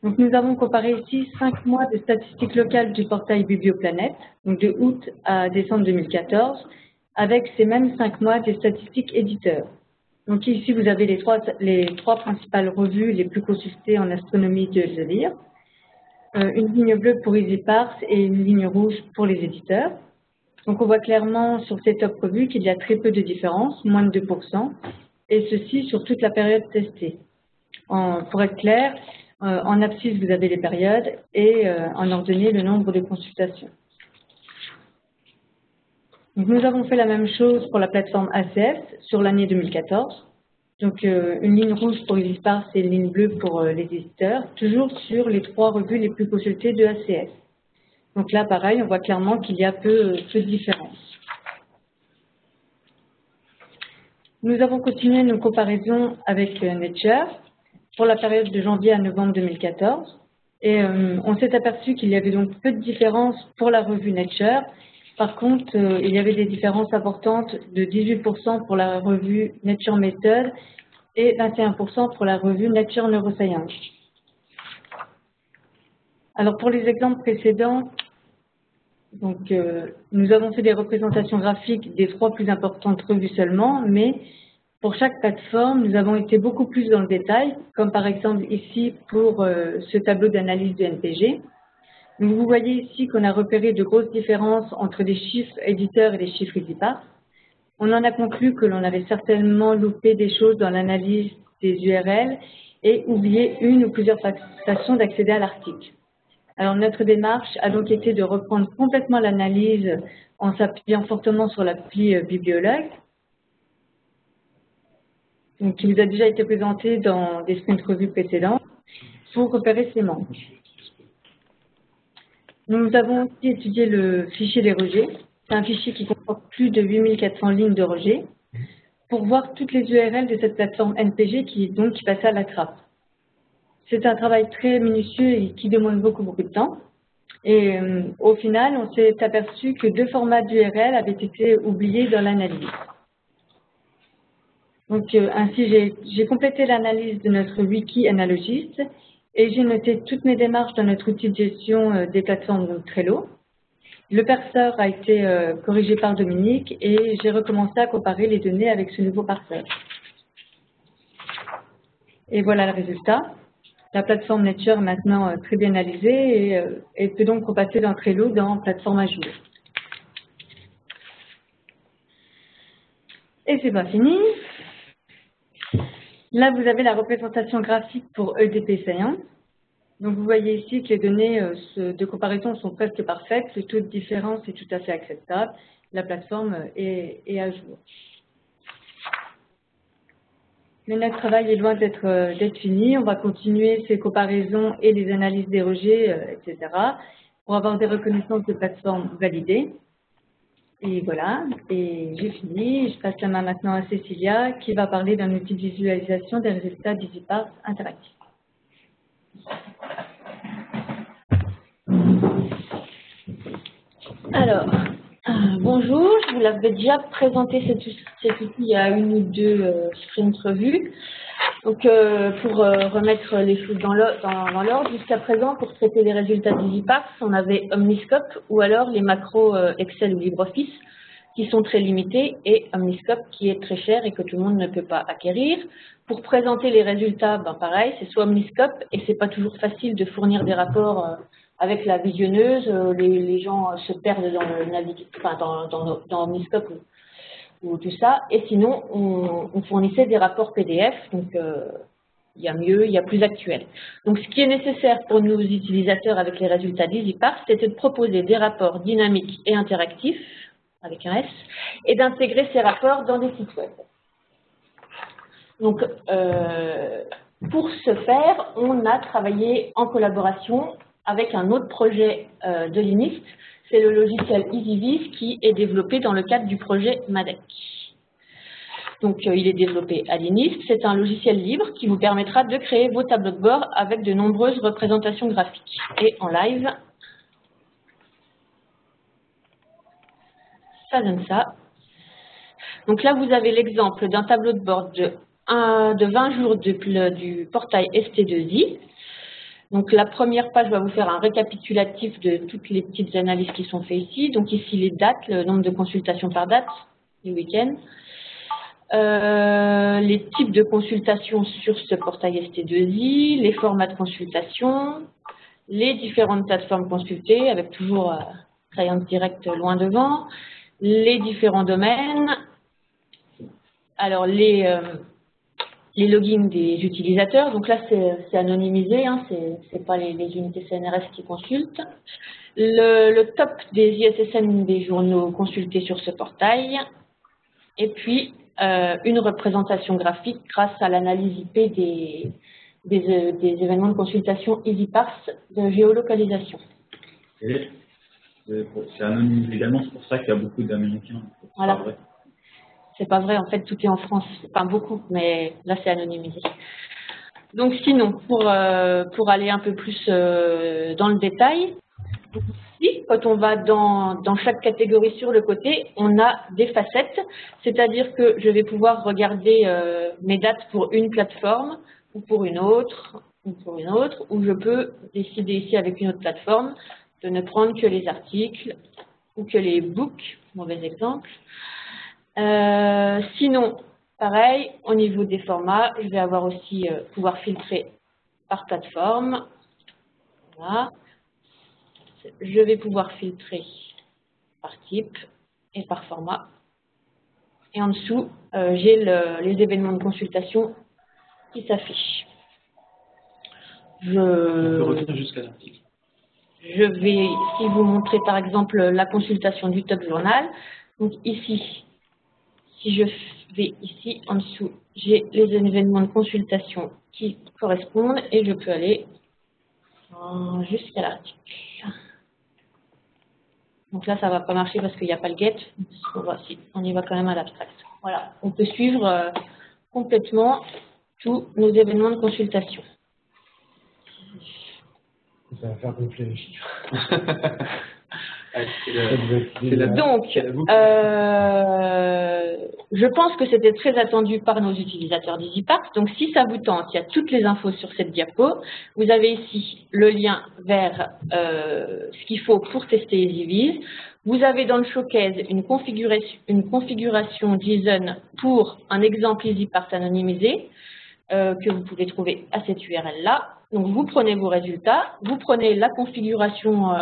Donc nous avons comparé ici 5 mois de statistiques locales du portail Biblioplanète, donc de août à décembre 2014, avec ces mêmes 5 mois des statistiques éditeurs. Donc ici vous avez les trois principales revues les plus consultées en astronomie de Elsevier. Une ligne bleue pour EasyParse et une ligne rouge pour les éditeurs. Donc on voit clairement sur ces top revues qu'il y a très peu de différence, moins de 2%, et ceci sur toute la période testée. Pour être clair, en abscisse vous avez les périodes et en ordonnée le nombre de consultations. Donc, nous avons fait la même chose pour la plateforme ACS sur l'année 2014. Donc, une ligne rouge pour EasyParse et une ligne bleue pour les éditeurs, toujours sur les 3 revues les plus consultées de ACS. Donc là, pareil, on voit clairement qu'il y a peu de différence. Nous avons continué nos comparaisons avec Nature pour la période de janvier à novembre 2014. Et on s'est aperçu qu'il y avait donc peu de différence pour la revue Nature. Par contre, il y avait des différences importantes de 18% pour la revue Nature Method et 21% pour la revue Nature Neuroscience. Alors pour les exemples précédents, donc, nous avons fait des représentations graphiques des 3 plus importantes revues seulement, mais pour chaque plateforme, nous avons été beaucoup plus dans le détail, comme par exemple ici pour ce tableau d'analyse de NPG. Donc, vous voyez ici qu'on a repéré de grosses différences entre les chiffres éditeurs et les chiffres EasyParse. On en a conclu que l'on avait certainement loupé des choses dans l'analyse des URL et oublié une ou plusieurs façons d'accéder à l'article. Alors notre démarche a donc été de reprendre complètement l'analyse en s'appuyant fortement sur l'appli Bibliologue, donc, qui vous a déjà été présenté dans des sprints revues précédents, pour repérer ces manques. Nous avons aussi étudié le fichier des rejets. C'est un fichier qui comporte plus de 8400 lignes de rejets pour voir toutes les URL de cette plateforme NPG qui passait à la trappe. C'est un travail très minutieux et qui demande beaucoup de temps. Et au final, on s'est aperçu que 2 formats d'URL avaient été oubliés dans l'analyse. Donc ainsi, j'ai complété l'analyse de notre wiki analogiste et j'ai noté toutes mes démarches dans notre outil de gestion des plateformes donc Trello. Le parseur a été corrigé par Dominique et j'ai recommencé à comparer les données avec ce nouveau parseur. Et voilà le résultat. La plateforme Nature est maintenant très bien analysée et peut donc repasser dans Trello dans plateforme à jour. Et c'est pas fini. Là, vous avez la représentation graphique pour EDP Science. Donc, vous voyez ici que les données de comparaison sont presque parfaites. Le taux de différence est tout à fait acceptable. La plateforme est à jour. Mais notre travail est loin d'être fini. On va continuer ces comparaisons et les analyses des rejets, etc., pour avoir des reconnaissances de plateformes validées. Et voilà, et j'ai fini. Je passe la main maintenant à Cécilia, qui va parler d'un outil de visualisation des résultats d'EasyParse interactifs. Alors, bonjour, je vous l'avais déjà présenté cet outil il y a 1 ou 2 sprints revues. Donc, pour remettre les choses dans l'ordre, jusqu'à présent, pour traiter les résultats d'EasyParse, on avait Omniscope ou alors les macros Excel ou LibreOffice qui sont très limités et Omniscope qui est très cher et que tout le monde ne peut pas acquérir. Pour présenter les résultats, ben pareil, c'est soit Omniscope et c'est pas toujours facile de fournir des rapports avec la visionneuse. Les gens se perdent dans le dans Omniscope ou tout ça. Et sinon, on fournissait des rapports PDF, donc il y a mieux, il y a plus actuel. Donc ce qui est nécessaire pour nos utilisateurs avec les résultats d'EasyParse, c'était de proposer des rapports dynamiques et interactifs, avec un S, et d'intégrer ces rapports dans des sites web. Donc, pour ce faire, on a travaillé en collaboration avec un autre projet de l'INIST, c'est le logiciel EasyVis qui est développé dans le cadre du projet MADEC. Donc, il est développé à l'INIST, c'est un logiciel libre qui vous permettra de créer vos tableaux de bord avec de nombreuses représentations graphiques. Et en live, ça donne ça. Donc là, vous avez l'exemple d'un tableau de bord de 20 jours du portail ST2I. Donc la première page va vous faire un récapitulatif de toutes les petites analyses qui sont faites ici. Donc ici les dates, le nombre de consultations par date, les week-ends. Les types de consultations sur ce portail ST2I, les formats de consultation, les différentes plateformes consultées avec toujours Client Direct loin devant, les différents domaines, alors les logins des utilisateurs, donc là c'est anonymisé, hein, c'est pas les unités CNRS qui consultent, le top des ISSN des journaux consultés sur ce portail, et puis une représentation graphique grâce à l'analyse IP des événements de consultation EasyParse de géolocalisation. Et c'est anonymisé également, c'est pour ça qu'il y a beaucoup d'Américains. Voilà. C'est pas vrai, en fait, tout est en France. Enfin, beaucoup, mais là, c'est anonymisé. Donc, sinon, pour aller un peu plus dans le détail, ici, quand on va dans chaque catégorie sur le côté, on a des facettes, c'est-à-dire que je vais pouvoir regarder mes dates pour une plateforme, ou pour une autre, ou je peux décider ici avec une autre plateforme de ne prendre que les articles ou que les books, mauvais exemple. Sinon, pareil, au niveau des formats, je vais avoir aussi pouvoir filtrer par plateforme. Voilà. Je vais pouvoir filtrer par type et par format. et en dessous, j'ai les événements de consultation qui s'affichent. On peut revenir jusqu'à l'article. Je vais ici vous montrer par exemple la consultation du top journal. Donc ici, si je vais ici en dessous, j'ai les événements de consultation qui correspondent et je peux aller jusqu'à l'article. Donc là, ça ne va pas marcher parce qu'il n'y a pas le get. On y va quand même à l'abstract. Voilà, on peut suivre complètement tous nos événements de consultation. Ça va faire gonfler les chiffres. Donc, je pense que c'était très attendu par nos utilisateurs d'EasyParse. Donc, si ça vous tente, il y a toutes les infos sur cette diapo. Vous avez ici le lien vers ce qu'il faut pour tester EasyViz. Vous avez dans le showcase une configuration JSON pour un exemple EasyParse anonymisé que vous pouvez trouver à cette URL-là. Donc, vous prenez vos résultats, vous prenez la configuration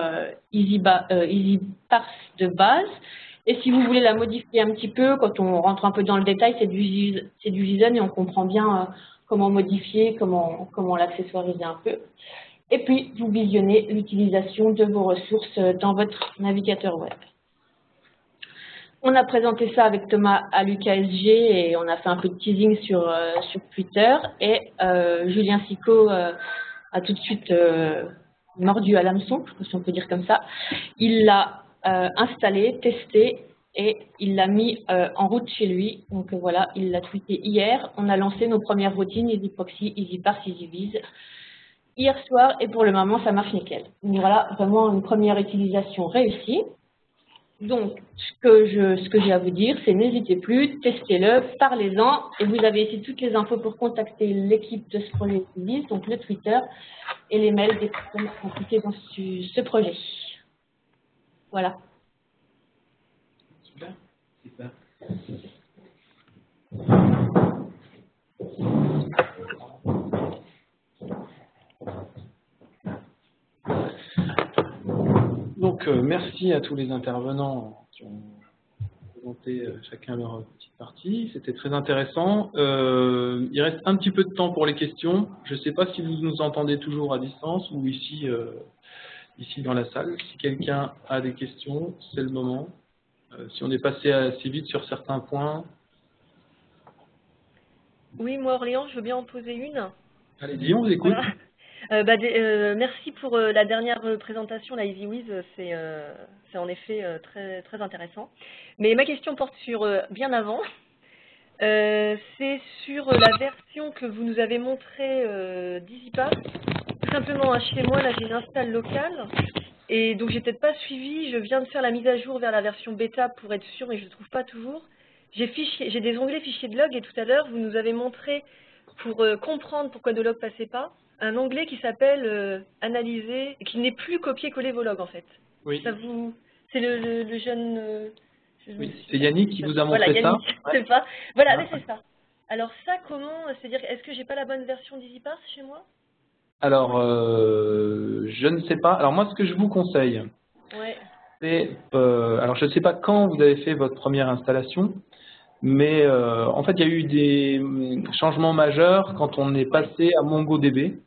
EasyParse de base, et si vous voulez la modifier un petit peu, quand on rentre un peu dans le détail, c'est du JSON et on comprend bien comment modifier, comment l'accessoiriser un peu. Et puis, vous visionnez l'utilisation de vos ressources dans votre navigateur web. On a présenté ça avec Thomas à l'UKSG et on a fait un peu de teasing sur Twitter. Et Julien Sicot a tout de suite mordu à l'hameçon, si on peut dire comme ça. Il l'a installé, testé et il l'a mis en route chez lui. Donc voilà, il l'a tweeté hier. On a lancé nos premières routines EasyProxy, EasyParse, EasyViz hier soir et pour le moment ça marche nickel. Donc voilà, vraiment une première utilisation réussie. Donc, ce que j'ai à vous dire, c'est n'hésitez plus, testez-le, parlez-en, et vous avez ici toutes les infos pour contacter l'équipe de ce projet EasyViz, donc le Twitter et les mails des personnes impliquées dans ce projet. Voilà. Super, super. Donc, merci à tous les intervenants qui ont présenté chacun leur petite partie. C'était très intéressant. Il reste un petit peu de temps pour les questions. Je ne sais pas si vous nous entendez toujours à distance ou ici dans la salle. Si quelqu'un a des questions, c'est le moment. Si on est passé assez vite sur certains points. Oui, moi, Orléans, je veux bien en poser une. Allez-y, on vous écoute. Voilà. Merci pour la dernière présentation, la EasyViz, c'est en effet très, très intéressant. Mais ma question porte sur bien avant, c'est sur la version que vous nous avez montrée d'EasyParse. Tout simplement, chez moi, là j'ai une install locale, et donc j'ai peut-être pas suivi, je viens de faire la mise à jour vers la version bêta pour être sûr, mais je ne trouve pas toujours. J'ai des onglets fichiers de log, et tout à l'heure, vous nous avez montré, pour comprendre pourquoi nos logs passaient pas, un onglet qui s'appelle analyser, qui n'est plus copier-coller vos logs en fait. Oui. C'est le jeune. Oui, c'est Yannick qui vous a montré voilà, Yannick, ça. C'est pas. Voilà, mais c'est ça. Alors ça, comment, c'est-à-dire, est-ce que j'ai pas la bonne version d'EasyParse chez moi? Alors, je ne sais pas. Alors moi, ce que je vous conseille, c'est, alors je ne sais pas quand vous avez fait votre première installation, mais en fait, il y a eu des changements majeurs quand on est passé à MongoDB.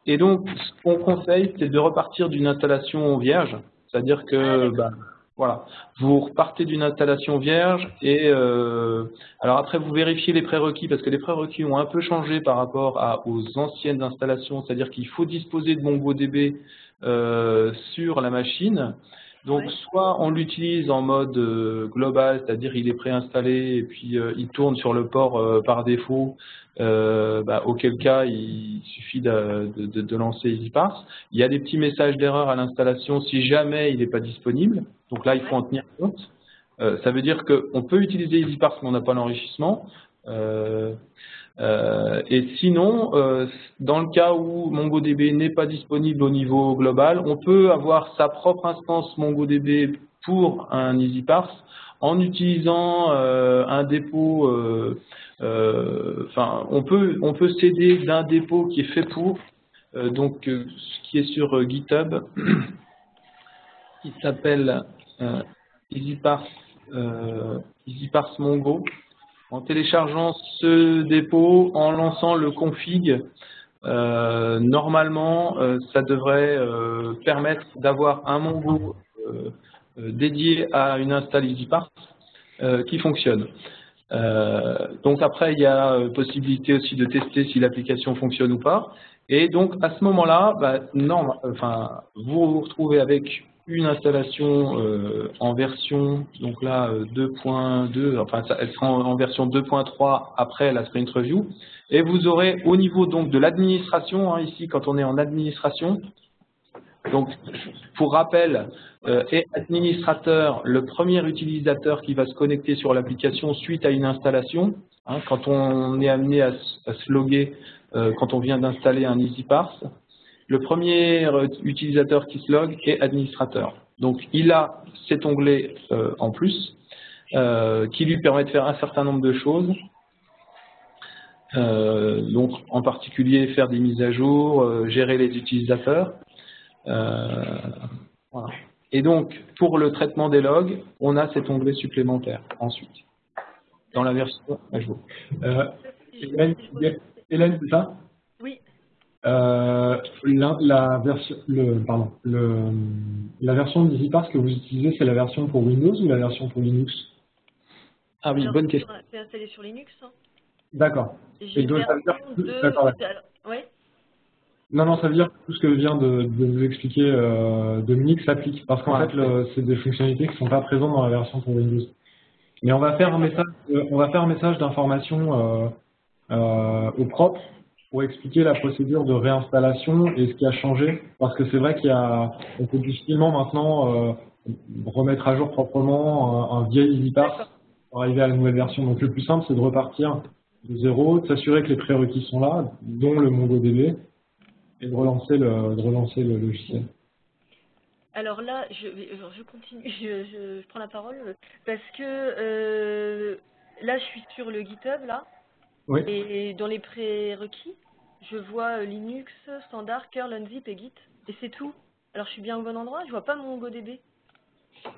Et donc, ce qu'on conseille, c'est de repartir d'une installation vierge. C'est-à-dire que, voilà, vous repartez d'une installation vierge et alors après, vous vérifiez les prérequis parce que les prérequis ont un peu changé par rapport aux anciennes installations. C'est-à-dire qu'il faut disposer de MongoDB sur la machine. Donc, soit on l'utilise en mode global, c'est-à-dire il est préinstallé et puis il tourne sur le port par défaut, auquel cas il suffit de lancer EasyParse. Il y a des petits messages d'erreur à l'installation si jamais il n'est pas disponible. Donc là, il faut en tenir compte. Ça veut dire qu'on peut utiliser EasyParse, mais on n'a pas l'enrichissement. Et sinon, dans le cas où MongoDB n'est pas disponible au niveau global, on peut avoir sa propre instance MongoDB pour un EasyParse en utilisant un dépôt. On peut s'aider d'un dépôt qui est fait pour, ce qui est sur GitHub, qui s'appelle EasyParse EasyParse Mongo. En téléchargeant ce dépôt, en lançant le config, normalement, ça devrait permettre d'avoir un Mongo dédié à une install EasyParse qui fonctionne. Donc après, il y a possibilité aussi de tester si l'application fonctionne ou pas. Et donc à ce moment-là, vous vous retrouvez avec une installation en version, donc là 2.2, enfin elle sera en version 2.3 après la sprint review. Et vous aurez au niveau donc de l'administration, ici quand on est en administration, donc pour rappel, est administrateur le premier utilisateur qui va se connecter sur l'application suite à une installation. Quand on est amené à se loguer, quand on vient d'installer un EasyParse, le premier utilisateur qui se logue est administrateur. Donc il a cet onglet en plus qui lui permet de faire un certain nombre de choses. Donc en particulier faire des mises à jour, gérer les utilisateurs. Voilà. Et donc pour le traitement des logs, on a cet onglet supplémentaire ensuite dans la version à jour. Hélène, c'est ça? Oui. La version d'EasyParse que vous utilisez, c'est la version pour Windows ou la version pour Linux? Ah oui, bonne question. C'est installé sur Linux. D'accord. Et donc, ça veut dire... D'accord. Ouais. Non, ça veut dire que tout ce que vient de vous expliquer Dominique s'applique. Parce qu'en fait, c'est des fonctionnalités qui ne sont pas présentes dans la version pour Windows. Mais on va faire un message d'information au propre pour expliquer la procédure de réinstallation et ce qui a changé. Parce que c'est vrai qu'on peut difficilement maintenant remettre à jour proprement un vieil EasyParse pour arriver à la nouvelle version. Donc le plus simple, c'est de repartir de zéro, de s'assurer que les prérequis sont là, dont le MongoDB, et de relancer le logiciel. Alors là, je continue, je prends la parole parce que là, je suis sur le GitHub là, oui. Et dans les prérequis, je vois Linux, standard, curl, unzip et Git, et c'est tout. Alors je suis bien au bon endroit, je vois pas mon MongoDB.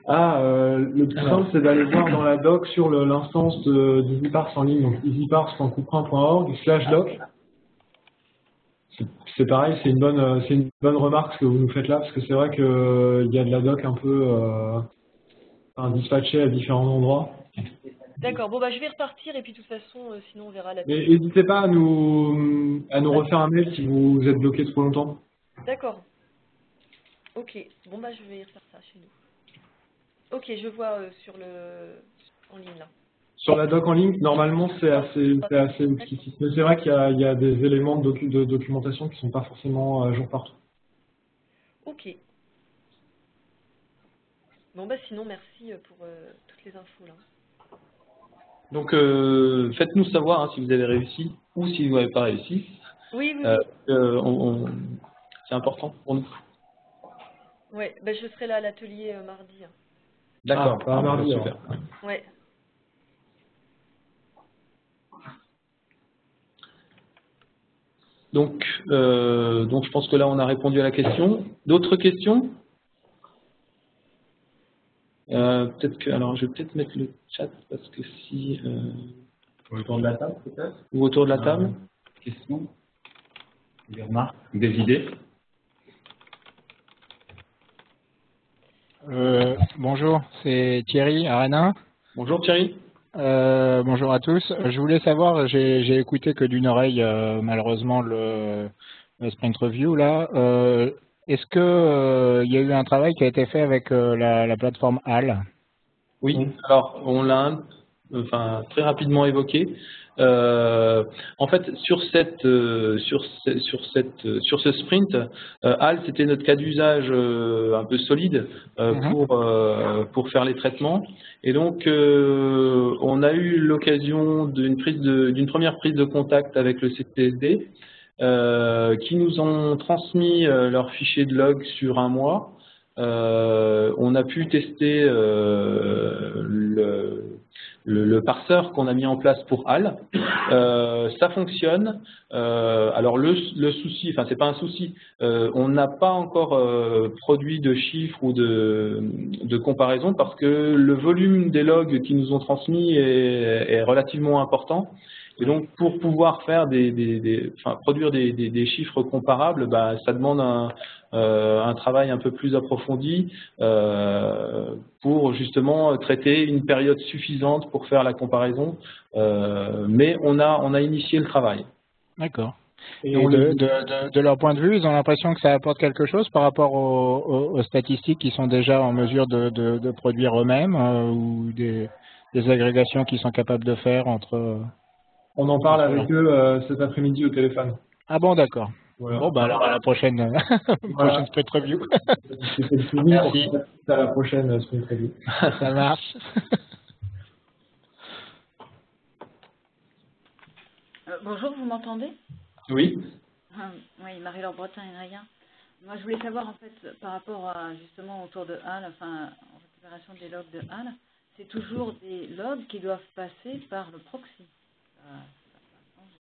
Le plus simple, c'est d'aller voir dans la doc sur l'instance d'EasyParse en ligne, donc easyparse.couperin.org/doc. C'est pareil, c'est une bonne remarque ce que vous nous faites là, parce que c'est vrai qu'il y a de la doc un peu dispatchée à différents endroits. D'accord, bon je vais repartir et puis de toute façon, sinon on verra la. Mais n'hésitez pas à nous refaire un mail si vous êtes bloqué trop longtemps. D'accord. Ok, bon je vais refaire ça chez nous. Ok, je vois en ligne là. Sur la doc en ligne, normalement c'est assez explicite. Mais c'est vrai qu'il y a des éléments de documentation qui ne sont pas forcément à jour partout. Ok. Bon sinon merci pour toutes les infos là. Donc faites-nous savoir si vous avez réussi ou si vous n'avez pas réussi. Oui. C'est important pour nous. Ouais, je serai là à l'atelier mardi. D'accord, mardi. Super. Ouais. Donc je pense que là on a répondu à la question. D'autres questions? Alors je vais peut-être mettre le chat parce que si. Autour de la table peut-être? Ou autour de la table? Questions? Des remarques? Des idées? Bonjour, c'est Thierry Arena. Bonjour Thierry. Bonjour à tous. Je voulais savoir, j'ai écouté que d'une oreille malheureusement le Sprint Review là. Est-ce que il y a eu un travail qui a été fait avec la plateforme HAL? Oui, alors on l'a très rapidement évoqué. En fait, sur ce sprint, HAL c'était notre cas d'usage un peu solide pour faire les traitements. Et donc, on a eu l'occasion d'une première prise de contact avec le CTSD qui nous ont transmis leur fichier de log sur un mois. On a pu tester le parseur qu'on a mis en place pour HAL. Ça fonctionne. Alors le souci, enfin c'est pas un souci, on n'a pas encore produit de chiffres ou de comparaison parce que le volume des logs qui nous ont transmis est relativement important. Et donc, pour pouvoir faire produire des chiffres comparables, bah, ça demande un travail un peu plus approfondi pour justement traiter une période suffisante pour faire la comparaison. Mais on a initié le travail. D'accord. Donc, de leur point de vue, ils ont l'impression que ça apporte quelque chose par rapport aux statistiques qui sont déjà en mesure de produire eux-mêmes ou des agrégations qu'ils sont capables de faire entre... On en parle avec eux cet après-midi au téléphone. Ah bon, d'accord. Voilà. Bon, bah alors à la prochaine, prochaine sprint review. Merci. À la prochaine sprint review. Ça marche. Bonjour, vous m'entendez? Oui. Oui, Marie-Laure Bretin et rien. Moi, je voulais savoir, en fait, par rapport à, justement, autour de HAL, enfin, en récupération des logs de HAL, c'est toujours des logs qui doivent passer par le proxy.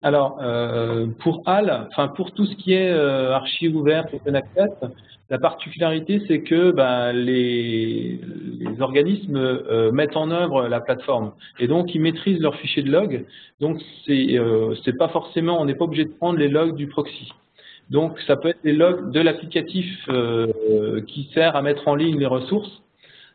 Alors, pour HAL, enfin pour tout ce qui est archives ouvertes, open access, la particularité c'est que les organismes mettent en œuvre la plateforme et donc ils maîtrisent leurs fichiers de log. Donc c'est pas forcément, on n'est pas obligé de prendre les logs du proxy. Donc ça peut être les logs de l'applicatif qui sert à mettre en ligne les ressources.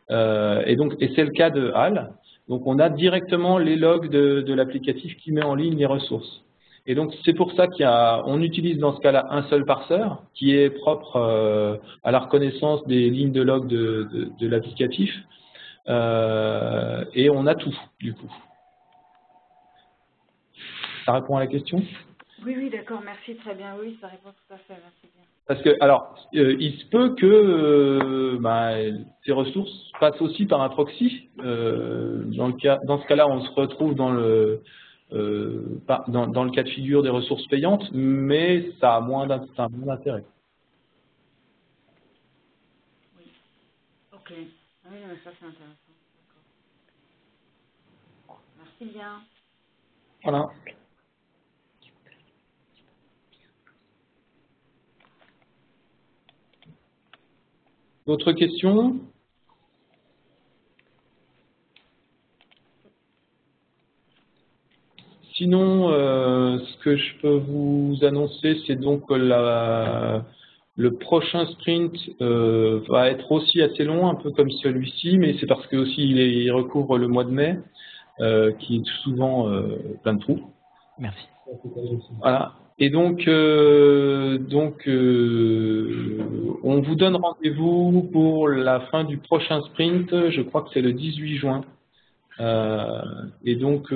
Et c'est le cas de HAL. Donc on a directement les logs de l'applicatif qui met en ligne les ressources. Et donc c'est pour ça qu'on utilise dans ce cas-là un seul parseur qui est propre à la reconnaissance des lignes de log de l'applicatif. Et on a tout du coup. Ça répond à la question? Oui, d'accord, merci, très bien, oui, ça répond tout à fait, merci bien. Parce que, alors, il se peut que ces ressources passent aussi par un proxy. Dans ce cas-là, on se retrouve dans le cas de figure des ressources payantes, mais ça a moins d'intérêt. Oui, ok. Oui, mais ça c'est intéressant. D'accord. Merci bien. Voilà. D'autres questions? Sinon, ce que je peux vous annoncer, c'est donc le prochain sprint va être aussi assez long, un peu comme celui-ci, mais c'est parce que aussi il recouvre le mois de mai, qui est souvent plein de trous. Merci. Voilà. Et donc, on vous donne rendez-vous pour la fin du prochain sprint. Je crois que c'est le 18 juin. Et donc,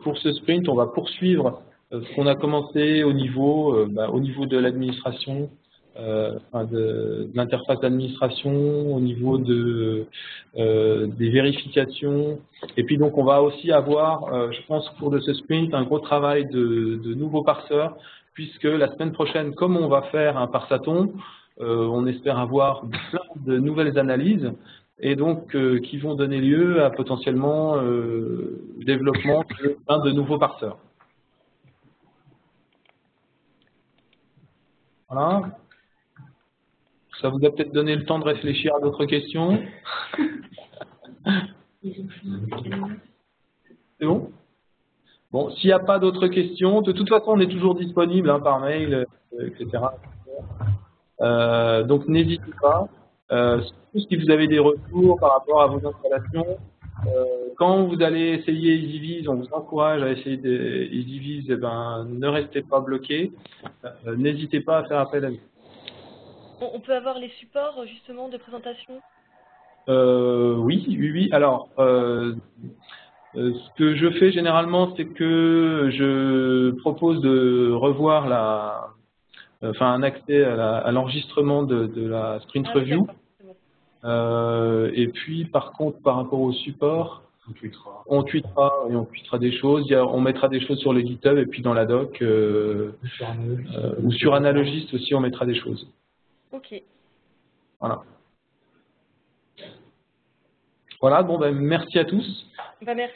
pour ce sprint, on va poursuivre ce qu'on a commencé au niveau de l'administration, de l'interface d'administration, au niveau des vérifications. Et puis donc, on va aussi avoir, je pense, au cours de ce sprint, un gros travail de nouveaux parseurs, puisque la semaine prochaine, comme on va faire un parsaton, on espère avoir plein de nouvelles analyses et donc qui vont donner lieu à potentiellement développement de plein de nouveaux parseurs. Voilà. Ça vous a peut-être donné le temps de réfléchir à d'autres questions. C'est bon? Bon, s'il n'y a pas d'autres questions, de toute façon, on est toujours disponible par mail, etc. Donc, n'hésitez pas. Surtout si vous avez des retours par rapport à vos installations. Quand vous allez essayer EasyViz, on vous encourage à essayer EasyViz, ne restez pas bloqué. N'hésitez pas à faire appel à nous. On peut avoir les supports justement de présentation? Oui. Alors, ce que je fais généralement, c'est que je propose de revoir un accès à l'enregistrement de la sprint review. Et puis, par contre, par rapport au support, on tweetera des choses. On mettra des choses sur le GitHub et puis dans la doc ou sur Analogist aussi, on mettra des choses. Ok. Voilà. Voilà, bon, ben, merci à tous. Bah, merci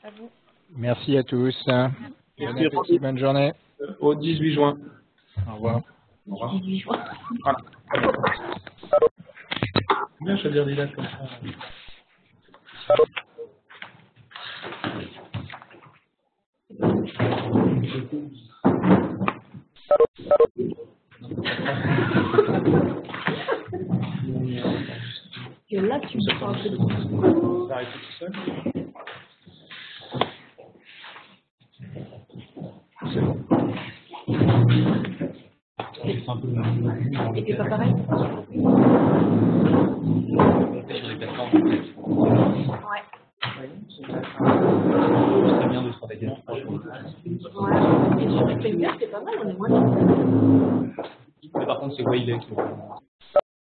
à vous. Merci à tous. Bon appétit, bonne journée. Au 18 juin. Au revoir. Au revoir. 18 juin. Voilà. Bien choisir des dates comme ça. Et là, tu me prends un peu de... Ça arrive tout seul. C'est bon. Et t'es pas pareil? Sur les plateformes. Ouais. C'est bien de travailler en 3 jours. Ouais. Et sur les players, c'est pas mal, on est moins de... Mais par contre, c'est Waylay qui